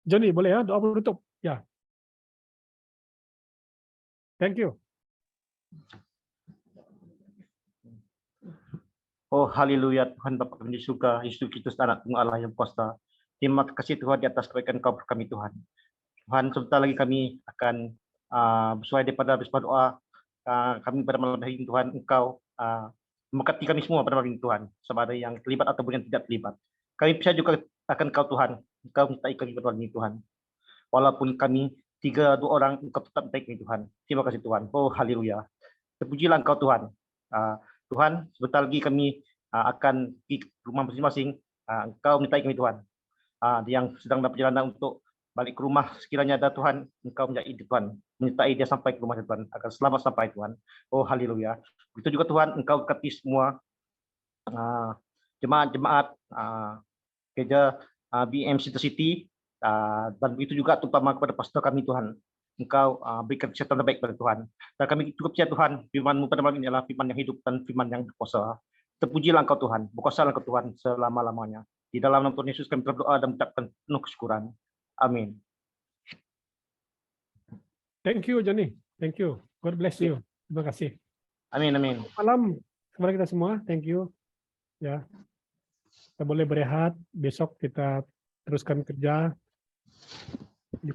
Johnny, boleh ya? Doa penutup. Ya. Thank you. Oh haleluya, Tuhan Bapa kami di surga, Yesus Kristus anak tunggal Allah yang kuasa. Terima kasih Tuhan di atas kebaikan Kau kami Tuhan. Tuhan, sebentar lagi kami akan bersuai daripada berdoa kami pada malam hari ini Tuhan. Engkau memberkati kami semua pada malam ini Tuhan, sama ada yang terlibat ataupun yang tidak terlibat. Kami percaya juga akan Kau Tuhan. Engkau menyertai kami pada malam ini Tuhan. Walaupun kami 3-2 orang, Engkau tetap menyertai kami Tuhan. Terima kasih Tuhan. Oh haleluya. Terpujilah Engkau Tuhan. Tuhan, sebentar lagi kami akan pergi ke rumah masing-masing. Engkau menyertai kami Tuhan. Yang sedang dalam perjalanan untuk balik ke rumah sekiranya ada Tuhan, Engkau menjadi Tuhan, menyertai dia sampai ke rumah Tuhan, agar selamat sampai Tuhan. Oh haleluya. Begitu juga Tuhan, Engkau berkati semua jemaat-jemaat gereja BM City, dan begitu juga terutama kepada pastor kami Tuhan. Engkau berikan kesehatan terbaik kepada Tuhan. Dan kami cukup percaya Tuhan, firman-Mu pada malam ini adalah firman yang hidup dan firman yang berkuasa. Terpujilah Engkau Tuhan, berkuasalah Engkau Tuhan selama-lamanya. Di dalam nama Tuhan Yesus kami berdoa dan mengucapkan penuh kesyukuran. Amin. Thank you, Johnny. Thank you. God bless you. Terima kasih. Amin, amin. Malam kepada kita semua. Thank you. Ya, kita boleh berehat. Besok kita teruskan kerja.